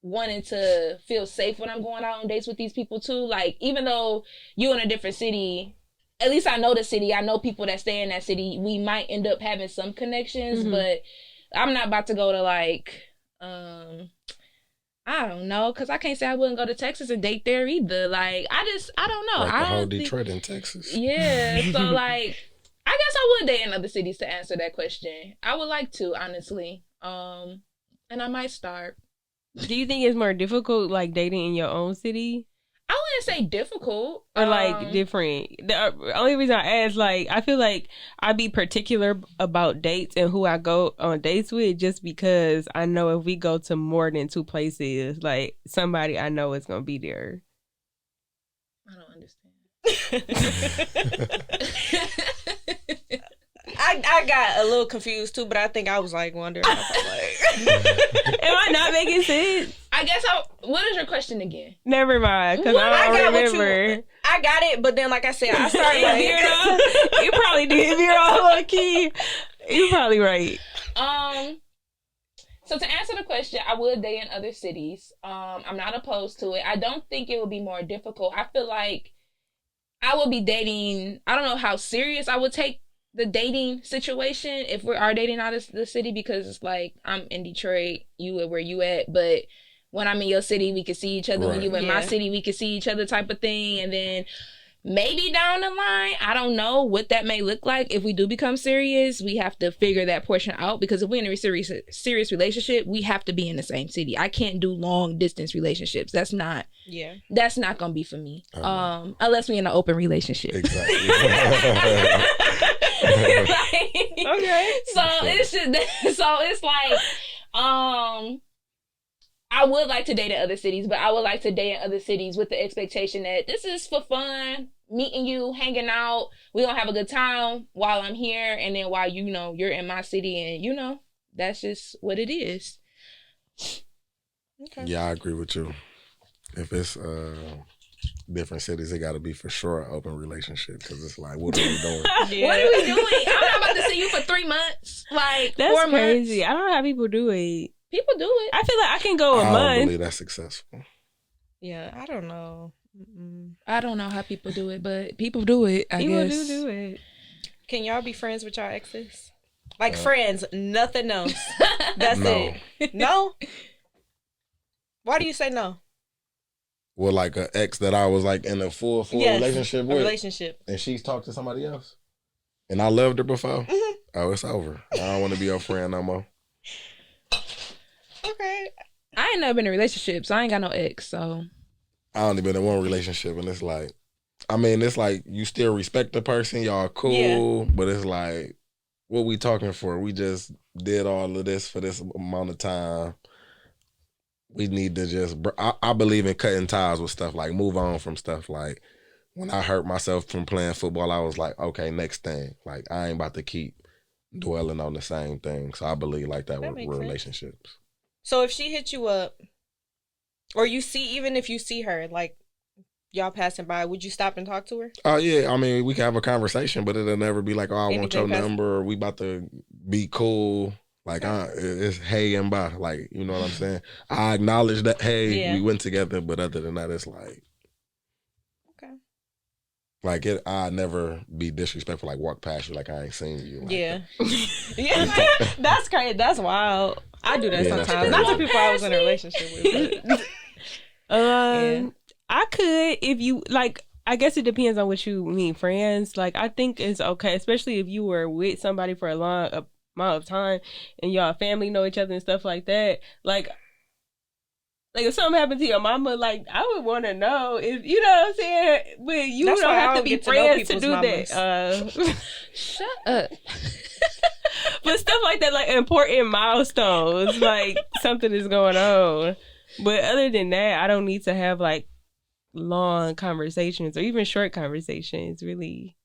Speaker 1: wanting to feel safe when I'm going out on dates with these people too. Like, even though you in a different city, at least I know the city. I know people that stay in that city. We might end up having some connections, but I'm not about to go to like, I don't know, because I can't say I wouldn't go to Texas and date there either. Like, I don't know.
Speaker 4: Like
Speaker 1: I
Speaker 4: the whole
Speaker 1: don't
Speaker 4: Detroit and Texas.
Speaker 1: Yeah, so like, I guess I would date in other cities to answer that question. I would like to, honestly. And I might start.
Speaker 2: Do you think it's more difficult, like, dating in your own city?
Speaker 1: I wouldn't say difficult.
Speaker 2: Or, like, different. The only reason I ask, like, I feel like I'd be particular about dates and who I go on dates with just because I know if we go to more than 2 places, like, somebody I know is going to be there.
Speaker 1: I don't understand.
Speaker 3: I got a little confused too, but I think I was like wondering. I was like,
Speaker 2: am I not making sense?
Speaker 1: I guess what is your question again?
Speaker 2: Never mind, because I don't remember.
Speaker 3: I got it, but then like I said, I started like,
Speaker 2: you probably did veer off low key. You're probably right.
Speaker 1: So to answer the question, I would date in other cities. I'm not opposed to it. I don't think it would be more difficult. I feel like I would be dating. I don't know how serious I would take the dating situation if we are dating out of the city, because it's like I'm in Detroit, you are where you at, but when I'm in your city we can see each other. When you in my city we can see each other, type of thing. And then maybe down the line, I don't know what that may look like. If we do become serious, we have to figure that portion out, because if we're in a serious relationship, we have to be in the same city. I can't do long distance relationships. That's not gonna be for me. Unless we're in an open relationship.
Speaker 4: Exactly.
Speaker 1: Like,
Speaker 2: Okay.
Speaker 1: It's like, I would like to date in other cities, but I would like to date in other cities with the expectation that this is for fun, meeting you, hanging out. We're gonna have a good time while I'm here, and then while you're in my city, and that's just what it is.
Speaker 3: Okay.
Speaker 4: Yeah, I agree with you. If it's different cities, it got to be for sure an open relationship, because it's like, what are we doing?
Speaker 1: What are we doing? I'm not about to see you for 3 months. Like,
Speaker 2: that's
Speaker 1: 4
Speaker 2: crazy.
Speaker 1: months.
Speaker 2: I don't know how people do it.
Speaker 1: People do it.
Speaker 2: I feel like I can go a
Speaker 4: I
Speaker 2: month.
Speaker 4: don't believe that's successful.
Speaker 3: Yeah, I don't know.
Speaker 1: I don't know how people do it, but people do it. I
Speaker 2: People
Speaker 1: guess.
Speaker 2: do it.
Speaker 3: Can y'all be friends with y'all exes? Like friends, nothing else. That's
Speaker 4: No.
Speaker 3: it. No? Why do you say no?
Speaker 4: with like an ex that I was like in a full relationship with.
Speaker 3: Relationship.
Speaker 4: And she's talked to somebody else. And I loved her before. Mm-hmm. Oh, it's over. I don't want to be your friend no more.
Speaker 3: Okay.
Speaker 1: I ain't never been in a relationship, so I ain't got no ex, so.
Speaker 4: I only been in one relationship, and it's like, I mean, it's like you still respect the person, y'all cool, but it's like, what we talking for? We just did all of this for this amount of time. We need to just, I believe in cutting ties with stuff, like move on from stuff. Like when I hurt myself from playing football, I was like, okay, next thing. Like I ain't about to keep dwelling on the same thing. So I believe like that with relationships.
Speaker 3: Sense. So if she hit you up, or even if you see her, like y'all passing by, would you stop and talk to her?
Speaker 4: Oh yeah, I mean we can have a conversation, but it'll never be like, oh, I want your number, or we about to be cool. Like it's hey and bye. Like, you know what I'm saying? I acknowledge that, hey, we went together, but other than that, it's like, okay. Like I'd never be disrespectful, like walk past you like I ain't seen you. Like
Speaker 3: yeah, that's crazy. That's wild. I do that sometimes. Not to people I was in a relationship with. But,
Speaker 2: I could if you like. I guess it depends on what you mean, friends. Like I think it's okay, especially if you were with somebody for a long amount of time and y'all family know each other and stuff like that. Like if something happened to your mama, like I would want to know if you know what I'm saying. But you don't have to be friends to do that.
Speaker 1: Shut up.
Speaker 2: But stuff like that, like important milestones, like something is going on. But other than that, I don't need to have like long conversations or even short conversations, really.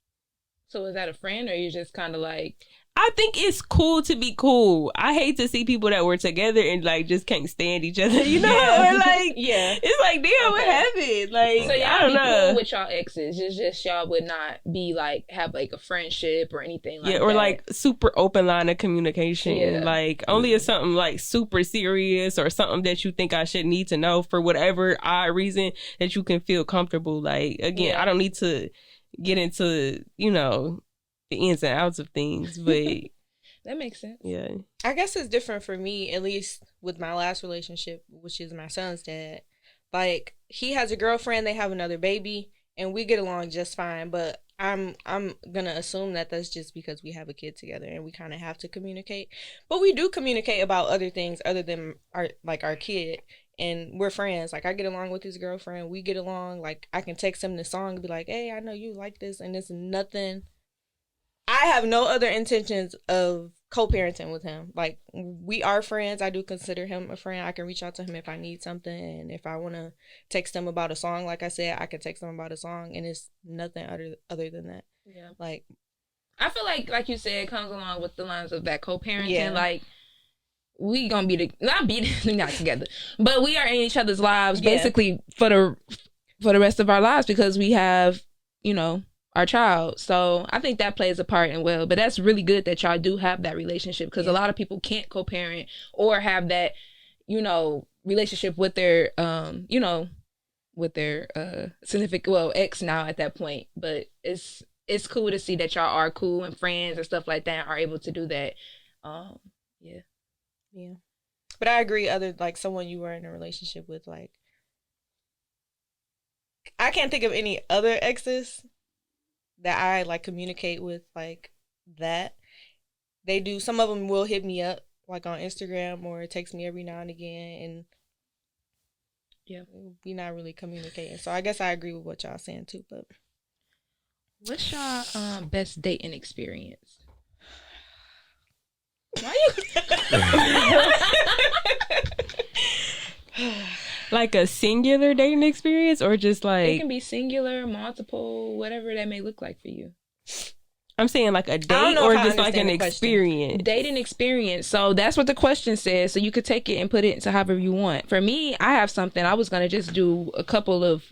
Speaker 1: So is that a friend, or you just kind of like?
Speaker 2: I think it's cool to be cool. I hate to see people that were together and like just can't stand each other, you know? Or like, it's like, damn, what happened? Like,
Speaker 1: so y'all
Speaker 2: I don't know.
Speaker 1: Cool with y'all exes. It's just y'all would not be like have like a friendship or anything like that.
Speaker 2: Or like super open line of communication. Like only if something like super serious or something that you think I should need to know for whatever odd reason that you can feel comfortable. Like again, I don't need to get into, you know, the ins and outs of things, but
Speaker 1: that makes sense.
Speaker 2: Yeah,
Speaker 3: I guess it's different for me, at least with my last relationship, which is my son's dad. Like he has a girlfriend, they have another baby, and we get along just fine. But I'm gonna assume that that's just because we have a kid together and we kind of have to communicate. But we do communicate about other things other than our kid. And we're friends. Like I get along with his girlfriend. We get along. Like I can text him the song and be like, "Hey, I know you like this," and it's nothing. I have no other intentions of co-parenting with him. Like we are friends. I do consider him a friend. I can reach out to him if I need something, and if I want to text him about a song, like I said, I can text him about a song, and it's nothing other than that.
Speaker 1: Yeah.
Speaker 3: Like
Speaker 1: I feel like you said, it comes along with the lines of that co-parenting. Yeah. Like we gonna be not together, but we are in each other's lives basically for the rest of our lives because we have, you know, our child. So I think that plays a part in well, but that's really good that y'all do have that relationship because a lot of people can't co-parent or have that, you know, relationship with their, you know, with their significant, ex now at that point. But it's cool to see that y'all are cool and friends and stuff like that, are able to do that.
Speaker 3: Yeah. But I agree, like someone you were in a relationship with, like I can't think of any other exes that I like communicate with like that. They do. Some of them will hit me up like on Instagram or text me every now and again, and we not really communicating. So I guess I agree with what y'all saying too. But
Speaker 1: what's y'all best dating experience? Why
Speaker 2: you? Like a singular dating experience or just like...
Speaker 1: It can be singular, multiple, whatever that may look like for you.
Speaker 2: I'm saying like a date or just like an experience?
Speaker 1: Dating experience. So that's what the question says. So you could take it and put it into however you want. For me, I have something. I was going to just do a couple of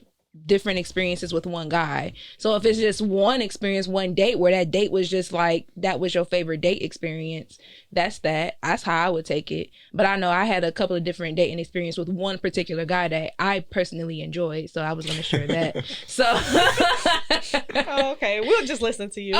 Speaker 1: different experiences with one guy. So if it's just one experience, one date where that date was just like that was your favorite date experience, that's how I would take it. But I know I had a couple of different dating experience with one particular guy that I personally enjoyed, so I was going to share that. So
Speaker 3: okay, we'll just listen to you.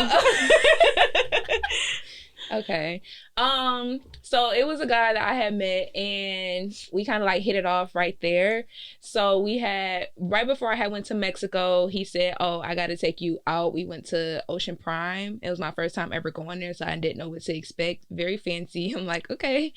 Speaker 1: Okay. So it was a guy that I had met and we kind of like hit it off right there. So we had right before I had went to Mexico, he said, "Oh, I got to take you out." We went to Ocean Prime. It was my first time ever going there, so I didn't know what to expect. Very fancy. I'm like, "Okay."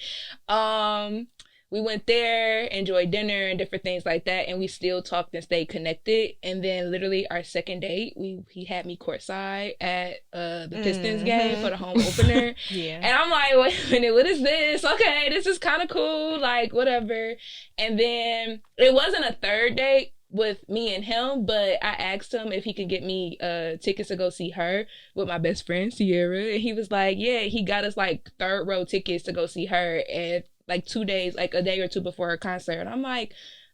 Speaker 1: We went there, enjoyed dinner and different things like that, and we still talked and stayed connected. And then literally our second date, he had me courtside at the Pistons game for the home opener.
Speaker 3: Yeah.
Speaker 1: And I'm like, wait a minute, what is this? Okay, this is kind of cool, like whatever. And then it wasn't a third date with me and him, but I asked him if he could get me tickets to go see her with my best friend Sierra, and he was like, yeah, he got us like third row tickets to go see her and like 2 days, like a day or two before her concert. And I'm like,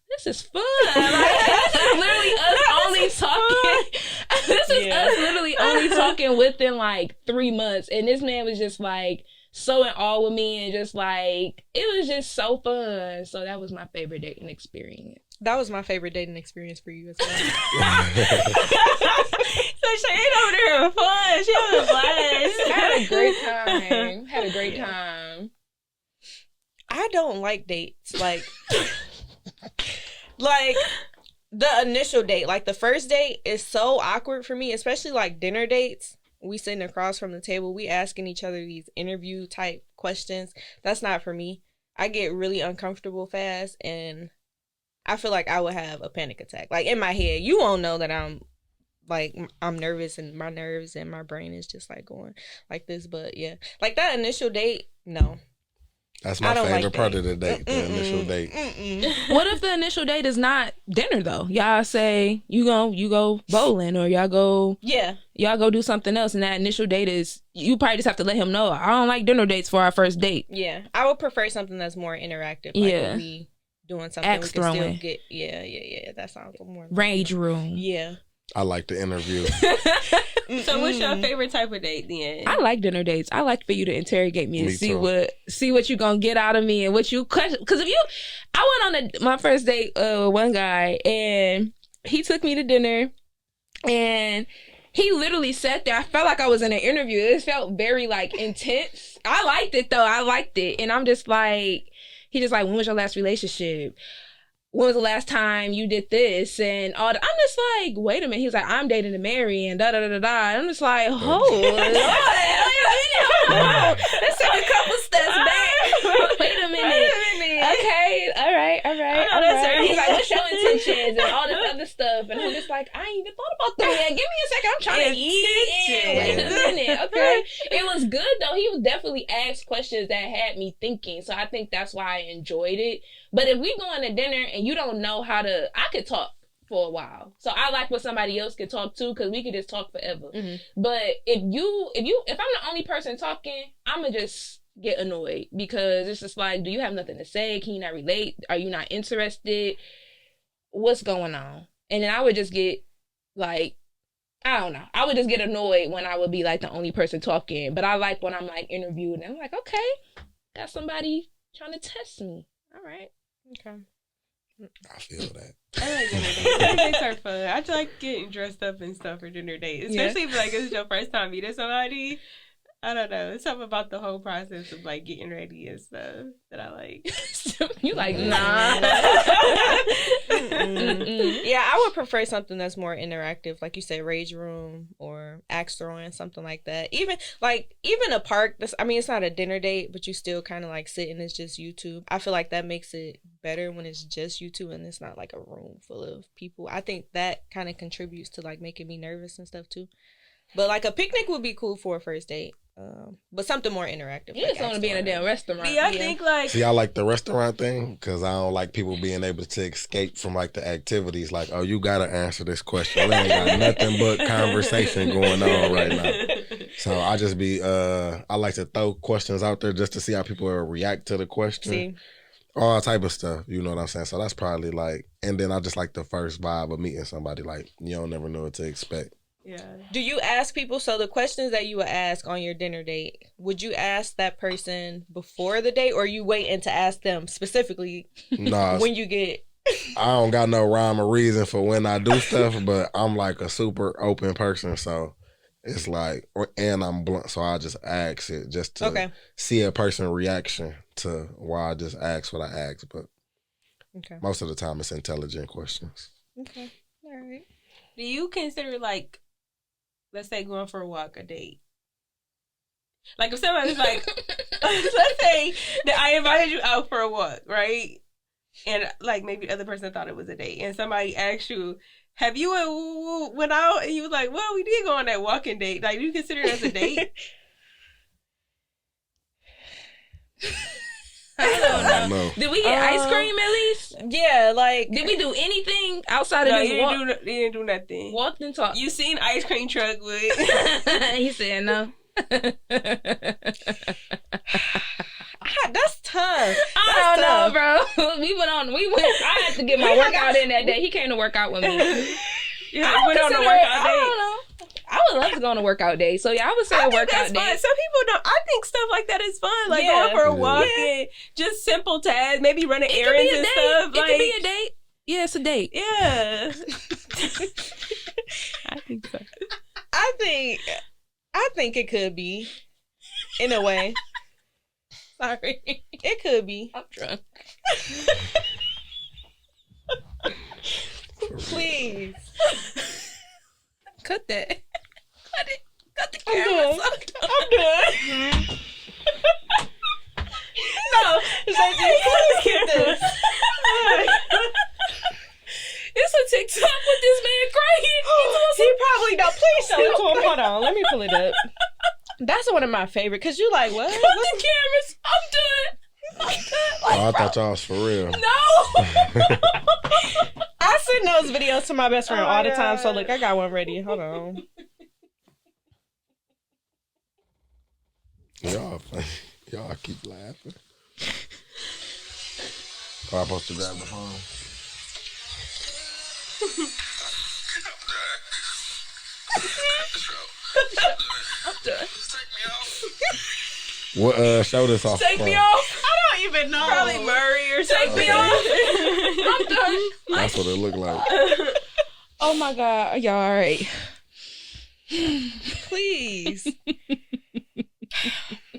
Speaker 1: this is fun. Like, this is literally us only talking. This is us literally only talking within like 3 months. And this man was just like so in awe with me and just like, it was just so fun. So that was my favorite dating experience.
Speaker 3: That was my favorite dating experience for you as well.
Speaker 2: So she ain't over there having fun. She having a blast.
Speaker 1: Had a great time. Had a great time.
Speaker 3: I don't like dates. Like the initial date, like the first date is so awkward for me, especially like dinner dates. We sitting across from the table, we asking each other these interview type questions. That's not for me. I get really uncomfortable fast and I feel like I would have a panic attack. Like in my head, you won't know that I'm nervous and my nerves and my brain is just like going like this. But yeah, like that initial date, no.
Speaker 4: That's my favorite part of the date, the initial date.
Speaker 1: What if the initial date is not dinner though? Y'all say you go bowling or y'all go do something else, and that initial date is you probably just have to let him know I don't like dinner dates for our first date.
Speaker 3: Yeah, I would prefer something that's more interactive. Like we doing something
Speaker 1: axe
Speaker 3: we can
Speaker 1: throwing.
Speaker 3: Still get. Yeah. That sounds more
Speaker 1: rage room.
Speaker 3: Yeah.
Speaker 4: I like the interview.
Speaker 2: So what's your favorite type of date then?
Speaker 1: I like dinner dates. I like for you to interrogate me and see what you gonna get out of me and what you question. Because I went on my first date with one guy and he took me to dinner and he literally sat there. I felt like I was in an interview. It felt very like intense. I liked it though. I liked it, and I'm just like, he just like, when was your last relationship? When was the last time you did this and all that? I'm just like, wait a minute. He was like, I'm dating to marry and da da da da da. I'm just like, hold on. Let's take a couple steps back. Wait a minute. Okay, all right. He's like, what's your intentions and all this other stuff? And I'm just like, I ain't even thought about that yet. Give me a second. I'm trying to eat. Wait a minute. Okay. It was good though. He was definitely asked questions that had me thinking. So I think that's why I enjoyed it. But if we going to dinner and you don't know how to, I could talk for a while. So I like what somebody else could talk to because we could just talk forever. Mm-hmm. But if I'm the only person talking, I'm going to just get annoyed because it's just like, do you have nothing to say? Can you not relate? Are you not interested? What's going on? And then I would just get like, I don't know. I would just get annoyed when I would be like the only person talking. But I like when I'm like interviewed and I'm like, okay, got somebody trying to test me. All right.
Speaker 3: Okay.
Speaker 4: I feel that.
Speaker 2: I like dinner dates. Dinner dates are fun. I just like getting dressed up and stuff for dinner dates, especially if like it's your first time meeting somebody. I don't know. It's something about the whole process of like getting ready and stuff that I like.
Speaker 1: You like, nah.
Speaker 3: Yeah, I would prefer something that's more interactive, like you said, rage room or axe throwing, something like that. Even a park. It's not a dinner date, but you still kind of like sit and it's just you two. I feel like that makes it better when it's just you two and it's not like a room full of people. I think that kind of contributes to like making me nervous and stuff too. But like a picnic would be cool for a first date. But something more interactive.
Speaker 1: You just want to be in a damn restaurant.
Speaker 2: Yeah, I think like...
Speaker 4: See, I like the restaurant thing because I don't like people being able to escape from like the activities. Like, oh, you got to answer this question. We ain't got nothing but conversation going on right now. So I just be, I like to throw questions out there just to see how people will react to the question.
Speaker 3: See?
Speaker 4: All type of stuff, you know what I'm saying? So that's probably like, and then I just like the first vibe of meeting somebody. Like, you don't never know what to expect.
Speaker 2: Yeah.
Speaker 3: Do you ask people, so the questions that you would ask on your dinner date, would you ask that person before the date or you waiting to ask them specifically when you get...
Speaker 4: I don't got no rhyme or reason for when I do stuff, but I'm like a super open person. So it's like, and I'm blunt, so I just ask it just to see a person's reaction to why I just ask what I ask. But most of the time, it's intelligent questions.
Speaker 3: Okay, all right.
Speaker 2: Do you consider, like, let's say going for a walk a date? Like, if somebody's like, let's say that I invited you out for a walk, right? And, like, maybe the other person thought it was a date. And somebody asked you, have you went out? And you was like, well, we did go on that walking date. Like, do you consider it as a date?
Speaker 1: I don't know. Did we get ice cream at least?
Speaker 3: Yeah, like...
Speaker 1: Did we do anything outside of this walk?
Speaker 2: You didn't do nothing.
Speaker 1: Walked and talked.
Speaker 2: You seen ice cream truck with...
Speaker 1: He said no.
Speaker 3: That's tough.
Speaker 1: I don't know, bro. We went. I had to get my workout in that day. He came to work out with me.
Speaker 2: I went on a workout date.
Speaker 1: I don't know. I would love to go on a workout day. So yeah, I would say a workout day.
Speaker 2: Fun. Some people don't. I think stuff like that is fun. Like going for a walk and just simple tasks, maybe running errands and stuff.
Speaker 1: It could be a date. Yeah, it's a date.
Speaker 2: Yeah. I think so.
Speaker 3: I think it could be, in a way.
Speaker 1: Sorry.
Speaker 3: It could be.
Speaker 1: I'm drunk.
Speaker 3: Please.
Speaker 1: Cut that. Cut it. Cut the
Speaker 3: I'm
Speaker 1: camera.
Speaker 3: done. No. Please keep this.
Speaker 1: It's a TikTok with this man crying.
Speaker 3: He probably don't. Please show it to him. Hold on. Let me pull it up. That's one of my favorite, because you like, what?
Speaker 1: Cut the cameras. I'm done.
Speaker 4: Oh, I thought y'all was for real.
Speaker 1: No.
Speaker 3: I send those videos to my best friend all the time, so look, I got one ready. Hold on.
Speaker 4: Y'all keep laughing. Oh, I'm supposed to grab the phone.
Speaker 1: I'm done.
Speaker 4: What show this off?
Speaker 1: Take me off.
Speaker 3: I don't even know.
Speaker 2: Probably Murray or something.
Speaker 1: Take me off. I'm done.
Speaker 4: That's what it looked like.
Speaker 1: Oh my God. Y'all all right?
Speaker 3: Please.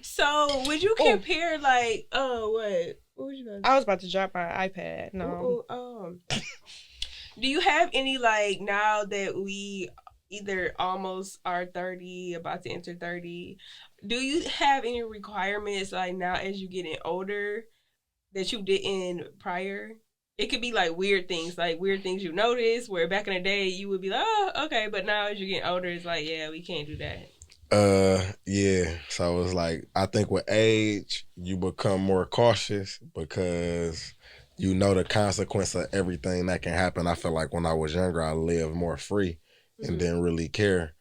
Speaker 2: So, would you compare, like, what was you gonna do?
Speaker 3: I was about to drop my iPad. No.
Speaker 2: Do you have any, like, now that we either almost are 30, about to enter 30, do you have any requirements, like, now as you getting older that you didn't prior? It could be, like, weird things you notice, where back in the day you would be like, oh, okay, but now as you get older, it's like, yeah, we can't do that.
Speaker 4: Yeah. So it's like, I think with age, you become more cautious because you know the consequence of everything that can happen. I feel like when I was younger, I lived more free and didn't really care.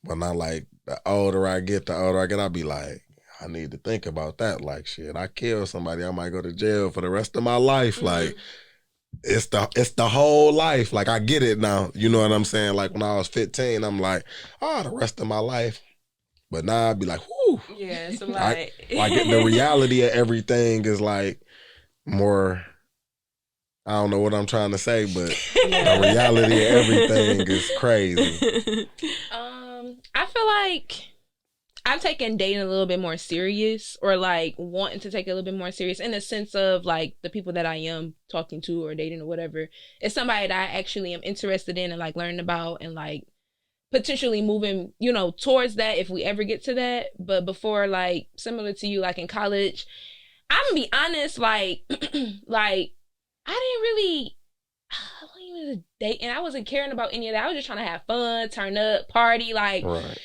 Speaker 4: But now, like, the older I get, I'll be like, I need to think about that. Like, shit, I kill somebody, I might go to jail for the rest of my life. Like, it's the whole life. Like, I get it now. You know what I'm saying? Like, when I was 15, I'm like, the rest of my life. But now I'd be like, whoo.
Speaker 2: Yeah, so like...
Speaker 4: the reality of everything is, like, more... I don't know what I'm trying to say, but the reality of everything is crazy.
Speaker 1: I feel like I'm taking dating a little bit more serious, or like wanting to take it a little bit more serious in the sense of like the people that I am talking to or dating or whatever. It's somebody that I actually am interested in and like learning about and like potentially moving, towards that if we ever get to that. But before, like, similar to you, like in college, I'm gonna be honest, like, like, I wasn't even dating. I wasn't caring about any of that. I was just trying to have fun, turn up, party. Like,
Speaker 4: right.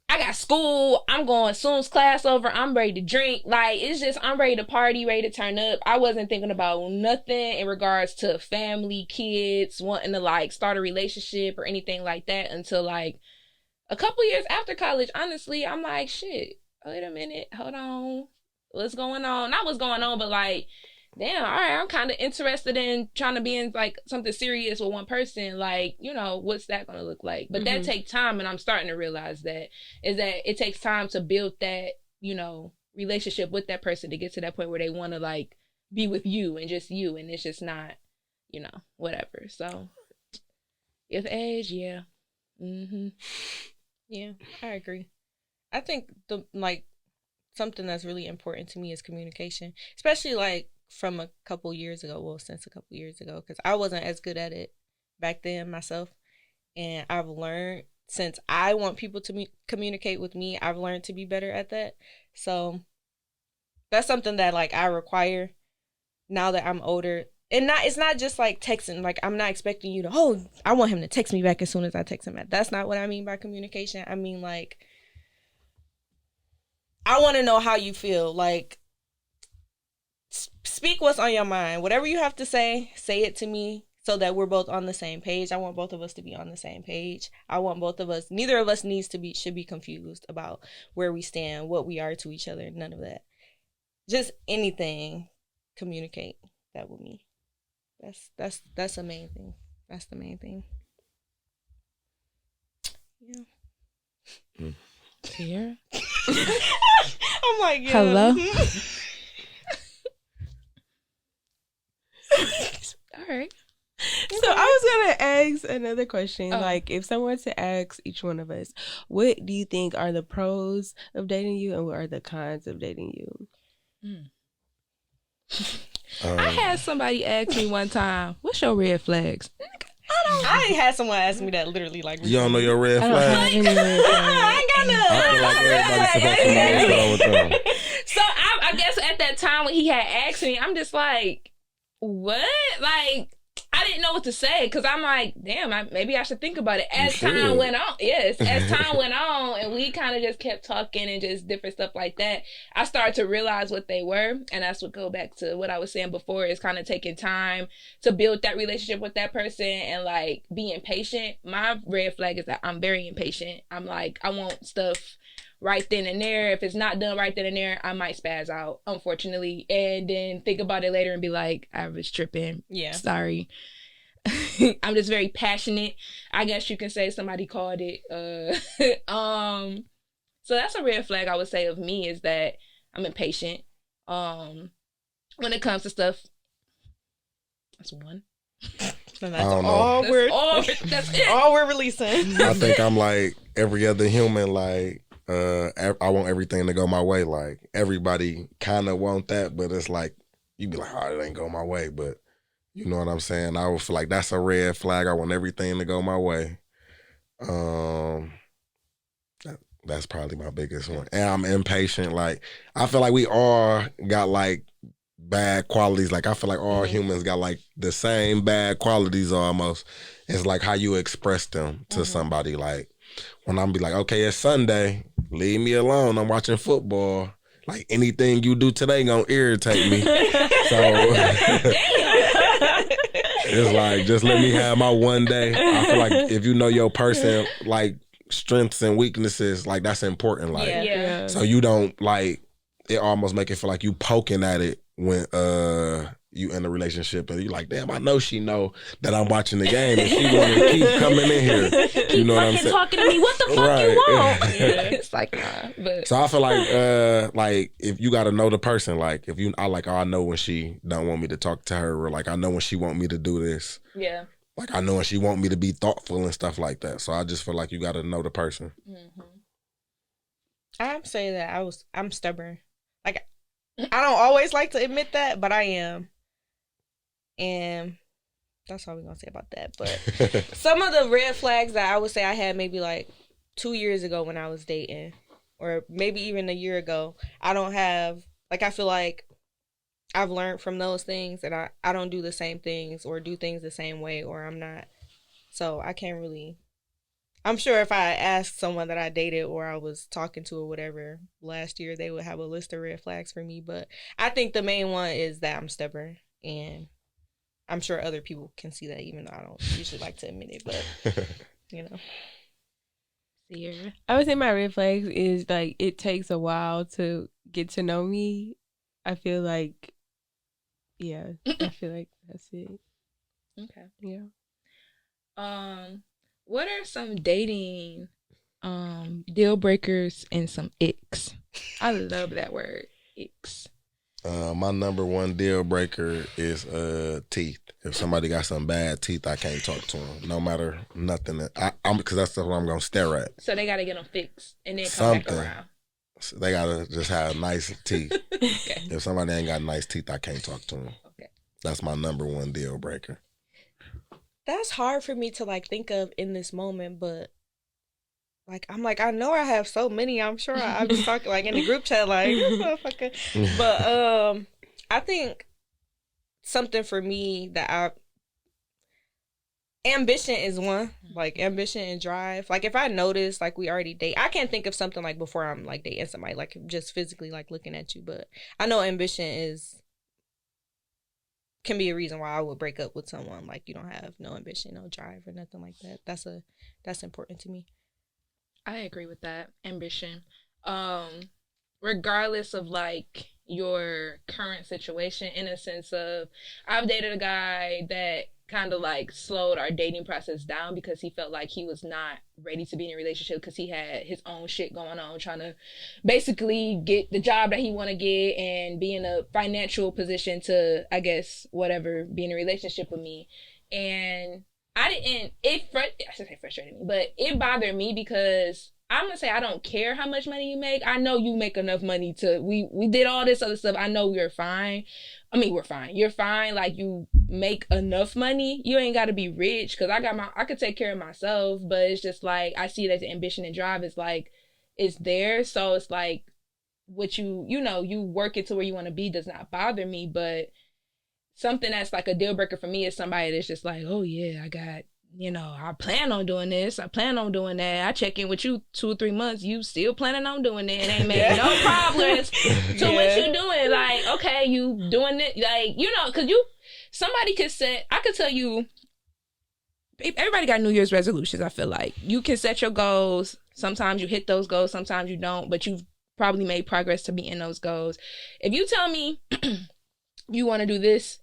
Speaker 1: I got school. I'm going, as soon as class over, I'm ready to drink. Like, it's just, I'm ready to party, ready to turn up. I wasn't thinking about nothing in regards to family, kids, wanting to, like, start a relationship or anything like that until, like, a couple years after college. Honestly, I'm like, shit, wait a minute. Hold on. What's going on? Not what's going on, but, like, damn, all right, I'm kind of interested in trying to be in, like, something serious with one person. Like, what's that going to look like? But that takes time, and I'm starting to realize that it takes time to build that, relationship with that person to get to that point where they want to, like, be with you and just you, and it's just not, whatever. So, if age, yeah.
Speaker 3: Yeah, I agree. I think something that's really important to me is communication, especially like from a couple years ago. Well, since a couple years ago, because I wasn't as good at it back then myself, and I've learned since I want people to communicate with me. I've learned to be better at that. So that's something that like I require now that I'm older. And it's not just like texting. Like I'm not expecting you to, oh, I want him to text me back as soon as I text him back. That's not what I mean by communication. I mean like I want to know how you feel. Like speak what's on your mind. Whatever you have to say it to me so that we're both on the same page. I want both of us to be on the same page. I want both of us, neither of us should be confused about where we stand, what we are to each other, none of that. Just anything, communicate that with me. That's the main thing. That's the main thing. Yeah.
Speaker 1: Here.
Speaker 3: I'm like, yeah.
Speaker 1: Hello. All right.
Speaker 2: So I was gonna ask another question. Like, if someone were to ask each one of us, what do you think are the pros of dating you, and what are the cons of dating you?
Speaker 1: I had somebody ask me one time, "What's your red flags?"
Speaker 3: I ain't had someone ask me that literally like recently.
Speaker 4: You don't know your red flags?
Speaker 3: I ain't got none.
Speaker 4: I feel like everybody's supposed to know what's wrong with them.
Speaker 1: So I guess at that time when he had asked me, I'm just like, what? Like, I didn't know what to say because I'm like, damn, maybe I should think about it. As time went on, as time went on, and we kind of just kept talking and just different stuff like that, I started to realize what they were, and that's what go back to what I was saying before. Is kind of taking time to build that relationship with that person and like being patient. My red flag is that I'm very impatient. I'm like, I want stuff right then and there. If it's not done right then and there, I might spaz out, unfortunately, and then think about it later and be like, I was tripping. Yeah, sorry. I'm just very passionate. I guess you can say somebody called it. So that's a red flag I would say of me is that I'm impatient. When it comes to stuff, that's one.
Speaker 3: And that's all we're releasing.
Speaker 4: I think I'm like every other human. Like I want everything to go my way. Like everybody kind of want that, but it's like you be like, oh, it ain't go my way. But you know what I'm saying? I would feel like that's a red flag. I want everything to go my way. That's probably my biggest one. And I'm impatient. Like I feel like we all got like bad qualities. Like I feel like all humans got like the same bad qualities almost. It's like how you express them to somebody. Like when I'm be like, okay, it's Sunday, leave me alone. I'm watching football. Like anything you do today gonna irritate me. So it's like just let me have my one day. I feel like if you know your person, like strengths and weaknesses, like that's important. Like so you don't like it almost make it feel like you poking at it when you in a relationship and you like, damn, I know she know that I'm watching the game and she want to keep coming in here. You know what I'm saying?
Speaker 1: Talking to me, what the fuck you want? It's like, nah. But
Speaker 4: so I feel like if you got to know the person, like if you, I know when she don't want me to talk to her, or like I know when she want me to do this. Yeah. Like I know when she want me to be thoughtful and stuff like that. So I just feel like you got to know the person.
Speaker 3: I'm saying that I'm stubborn. Like I don't always like to admit that, but I am. And that's all we're going to say about that. But some of the red flags that I would say I had maybe like 2 years ago when I was dating, or maybe even a year ago, I don't have, like I feel like I've learned from those things and I don't do the same things or do things the same way, or I'm not. So I can't really, I'm sure if I asked someone that I dated or I was talking to or whatever last year, they would have a list of red flags for me. But I think the main one is that I'm stubborn, and I'm sure other people can see that, even though I don't usually like to admit it, but you know.
Speaker 2: Yeah. I would say my red flags is like it takes a while to get to know me. I feel like, I feel like that's it.
Speaker 1: Okay.
Speaker 2: Yeah.
Speaker 1: What are some dating deal breakers and some icks? I love that word, icks.
Speaker 4: My number one deal breaker is teeth. If somebody got some bad teeth, I can't talk to them, no matter nothing. I'm because that's what I'm gonna stare at.
Speaker 1: So they gotta get them fixed and then come back around.
Speaker 4: So they gotta just have nice teeth.
Speaker 1: Okay.
Speaker 4: If somebody ain't got nice teeth, I can't talk to them.
Speaker 1: Okay.
Speaker 4: That's my number one deal breaker.
Speaker 3: That's hard for me to like think of in this moment, but like I'm like I know I have so many. I'm sure I'm just talking like in the group chat like this motherfucker. But I think something for me that ambition is one, like ambition and drive. Like if I notice like we already date, I can't think of something like before I'm like dating somebody, like just physically like looking at you. But I know ambition can be a reason why I would break up with someone. Like you don't have no ambition, no drive or nothing like that. That's important to me.
Speaker 1: I agree with that. Ambition. Regardless of like your current situation, in a sense of I've dated a guy that kind of like slowed our dating process down because he felt like he was not ready to be in a relationship because he had his own shit going on, trying to basically get the job that he want to get and be in a financial position to, I guess, whatever, be in a relationship with me. And it frustrated me, but it bothered me because I'm gonna say I don't care how much money you make. I know you make enough money we did all this other stuff. I know we're fine. I mean, we're fine. You're fine. Like you make enough money. You ain't got to be rich because I could take care of myself, but it's just like, I see that the ambition and drive is like, it's there. So it's like what you work it to where you want to be does not bother me, but something that's like a deal breaker for me is somebody that's just like, oh yeah, I plan on doing this. I plan on doing that. I check in with you 2 or 3 months. You still planning on doing it and ain't made no progress to what you doing. Like, okay, you doing it. Like, cause somebody could I could tell you, everybody got New Year's resolutions. I feel like you can set your goals. Sometimes you hit those goals. Sometimes you don't, but you've probably made progress to be in those goals. If you tell me you want to do this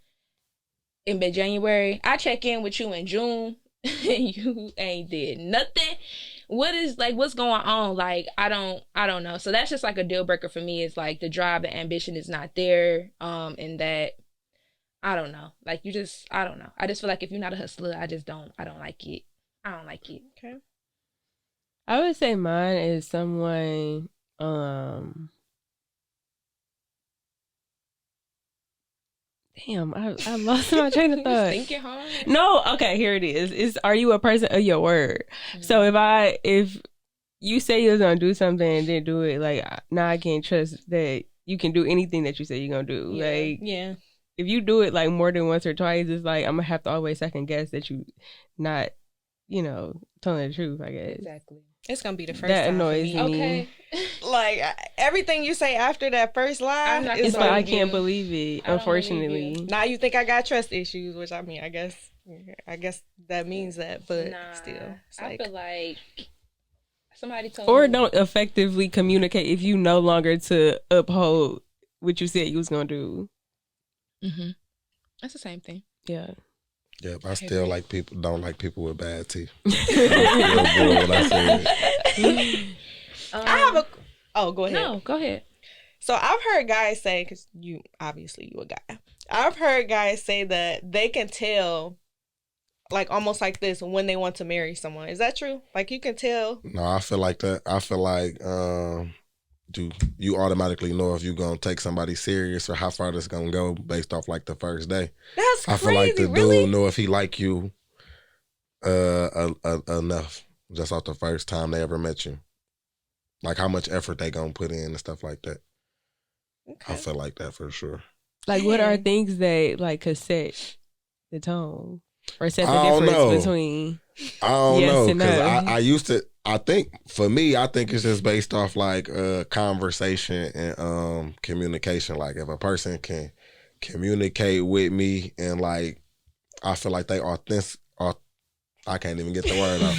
Speaker 1: in January, I check in with you in June and you ain't did nothing. What's going on? Like, I don't know. So that's just like a deal breaker for me. Is like the drive, the ambition is not there. And that, I don't know. Like I don't know. I just feel like if you're not a hustler, I don't like it. I don't like it.
Speaker 3: Okay.
Speaker 2: I would say mine is someone, damn, I lost my train of thought.
Speaker 1: Thinking hard.
Speaker 2: No, okay, here it is. Are you a person of your word? Mm-hmm. So if you say you're gonna do something and then do it, like now I can't trust that you can do anything that you say you're gonna do.
Speaker 3: Yeah.
Speaker 2: Like,
Speaker 3: yeah,
Speaker 2: if you do it like more than once or twice, it's like I'm gonna have to always second guess that you not, telling the truth. I guess
Speaker 1: Exactly.
Speaker 3: It's gonna be the first
Speaker 2: that
Speaker 3: time
Speaker 2: annoys
Speaker 3: for me.
Speaker 2: me.
Speaker 1: Okay.
Speaker 3: Like everything you say after that first line
Speaker 2: is like I can't believe it. Unfortunately,
Speaker 3: now you think I got trust issues, which I mean, I guess that means that, but still, it's
Speaker 1: I feel like somebody told
Speaker 2: or
Speaker 1: me,
Speaker 2: don't effectively communicate if you no longer to uphold what you said you was gonna do.
Speaker 1: Mm-hmm. That's the same thing.
Speaker 2: Yeah.
Speaker 4: Yep, I still don't like people with bad teeth. I
Speaker 3: go ahead.
Speaker 1: No, go ahead.
Speaker 3: So I've heard guys say, because you a guy. I've heard guys say that they can tell, like almost like this, when they want to marry someone. Is that true? Like you can tell?
Speaker 4: No, I feel like that. I feel like you automatically know if you're gonna take somebody serious or how far this gonna go based off like the first day.
Speaker 3: That's crazy.
Speaker 4: I feel like the
Speaker 3: really?
Speaker 4: dude know if he like you enough just off the first time they ever met you. Like how much effort they gonna put in and stuff like that. Okay. I feel like that for sure.
Speaker 2: Like what are things that like could set the tone or set the difference between?
Speaker 4: I don't know, because I used to. I think for me, I think it's just based off like conversation and communication. Like if a person can communicate with me and like I feel like they authentic. I can't even get the word out.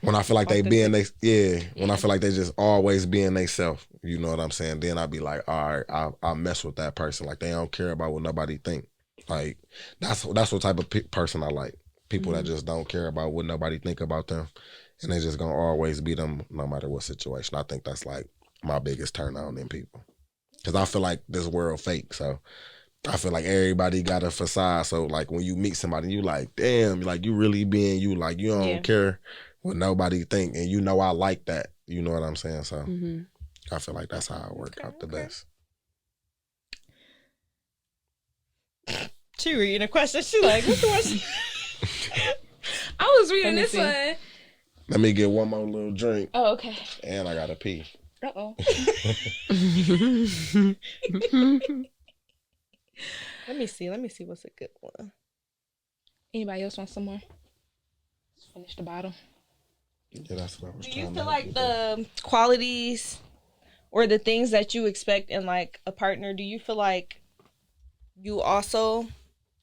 Speaker 4: When I feel like they being when I feel like they just always being they self, you know what I'm saying? Then I'd be like, all right, I mess with that person. Like they don't care about what nobody think. Like that's what type of person I like. People that just don't care about what nobody think about them, and they just gonna always be them no matter what situation. I think that's like my biggest turn on in people. because I feel like this world fake. So I feel like everybody got a facade. So like when you meet somebody, you like, damn, like you really being you. Like you don't care what nobody think, and you know I like that. You know what I'm saying? So I feel like that's how I work out the best.
Speaker 3: She reading a question. She like, what's the question?
Speaker 1: I was reading this one.
Speaker 4: Let me get one more little drink.
Speaker 1: Oh, okay.
Speaker 4: And I gotta pee.
Speaker 1: Uh-oh.
Speaker 3: Let me see what's a good one.
Speaker 1: Anybody else want some more? Let's finish the bottle.
Speaker 4: Yeah, that's what I was
Speaker 3: Do you feel like the qualities or the things that you expect in like a partner, do you feel like you also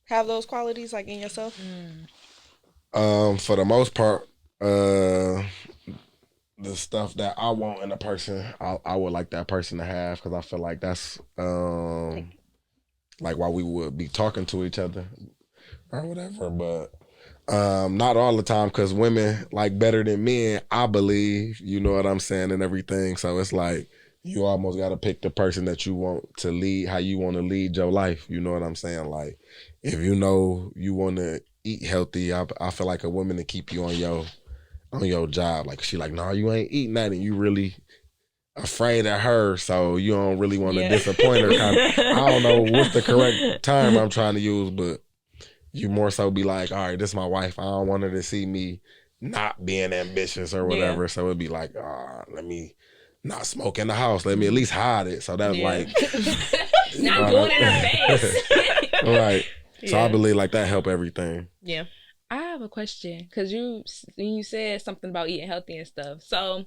Speaker 3: have those qualities like in yourself?
Speaker 4: For the most part, the stuff that I want in a person, I would like that person to have, because I feel like that's like why we would be talking to each other or whatever. But not all the time, because women like better than men, I believe, you know what I'm saying, and everything. So it's like you almost got to pick the person that you want to lead, how you want to lead your life. You know what I'm saying? Like if you know you want to eat healthy, I feel like a woman to keep you on your job. Like she like, no, you ain't eating that, and you really afraid of her, so you don't really want to disappoint her. I don't know what's the correct term I'm trying to use, but you more so be like, all right, this is my wife. I don't want her to see me not being ambitious or whatever. So it'd be like, let me not smoke in the house. Let me at least hide it. So that's like
Speaker 1: not doing it in her face.
Speaker 4: Right. So I believe like that help everything.
Speaker 3: Yeah.
Speaker 1: I have a question, because you said something about eating healthy and stuff. So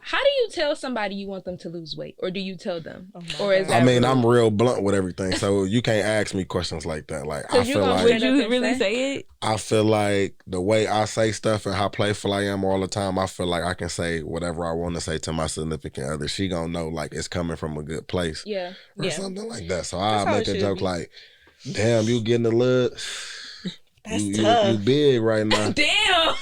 Speaker 1: how do you tell somebody you want them to lose weight, or do you tell them? Or is that rude?
Speaker 4: I'm real blunt with everything, so you can't ask me questions like that. Like I feel like,
Speaker 2: would you really say it?
Speaker 4: I feel like the way I say stuff and how playful I am all the time, I feel like I can say whatever I want to say to my significant other. She gonna know like it's coming from a good place, or something like that. So I make a joke like, "Damn, you getting a look."
Speaker 3: That's tough.
Speaker 4: You big right now.
Speaker 1: Damn.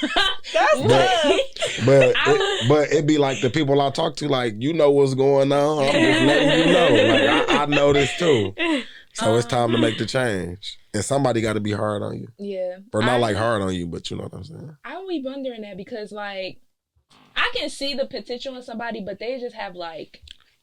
Speaker 3: That's tough.
Speaker 4: But it be like the people I talk to, like, you know what's going on. I'm just letting you know. Like I know this too. So it's time to make the change. And somebody got to be hard on you.
Speaker 1: Yeah.
Speaker 4: Or not like hard on you, but you know what I'm saying.
Speaker 1: I be wondering that, because like I can see the potential in somebody, but they just have like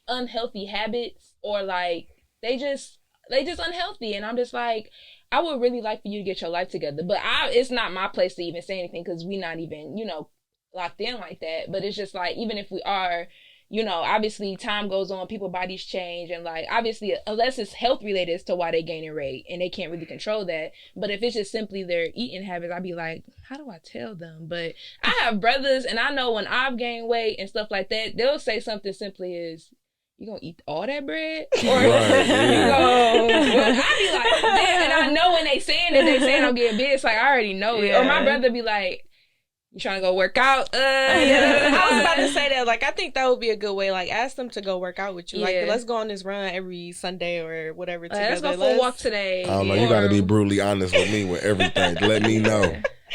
Speaker 1: unhealthy habits, or like they just unhealthy, and I'm just like, I would really like for you to get your life together, but it's not my place to even say anything, because we're not even, locked in like that. But it's just like, even if we are, obviously time goes on, people bodies change, and like obviously unless it's health related as to why they gaining weight and they can't really control that. But if it's just simply their eating habits, I'd be like, how do I tell them? But I have brothers, and I know when I've gained weight and stuff like that, they'll say something simply as, you gonna eat all that bread? Or you I be like, damn, and I know when they saying I'm getting big, it's like I already know it. Or my brother be like, you trying to go work out?
Speaker 3: I was about to say that. Like, I think that would be a good way. Like, ask them to go work out with you. Like, let's go on this run every Sunday or whatever together.
Speaker 1: Let's go for a walk today.
Speaker 4: I don't know. You got to be brutally honest with me with everything. Let me know.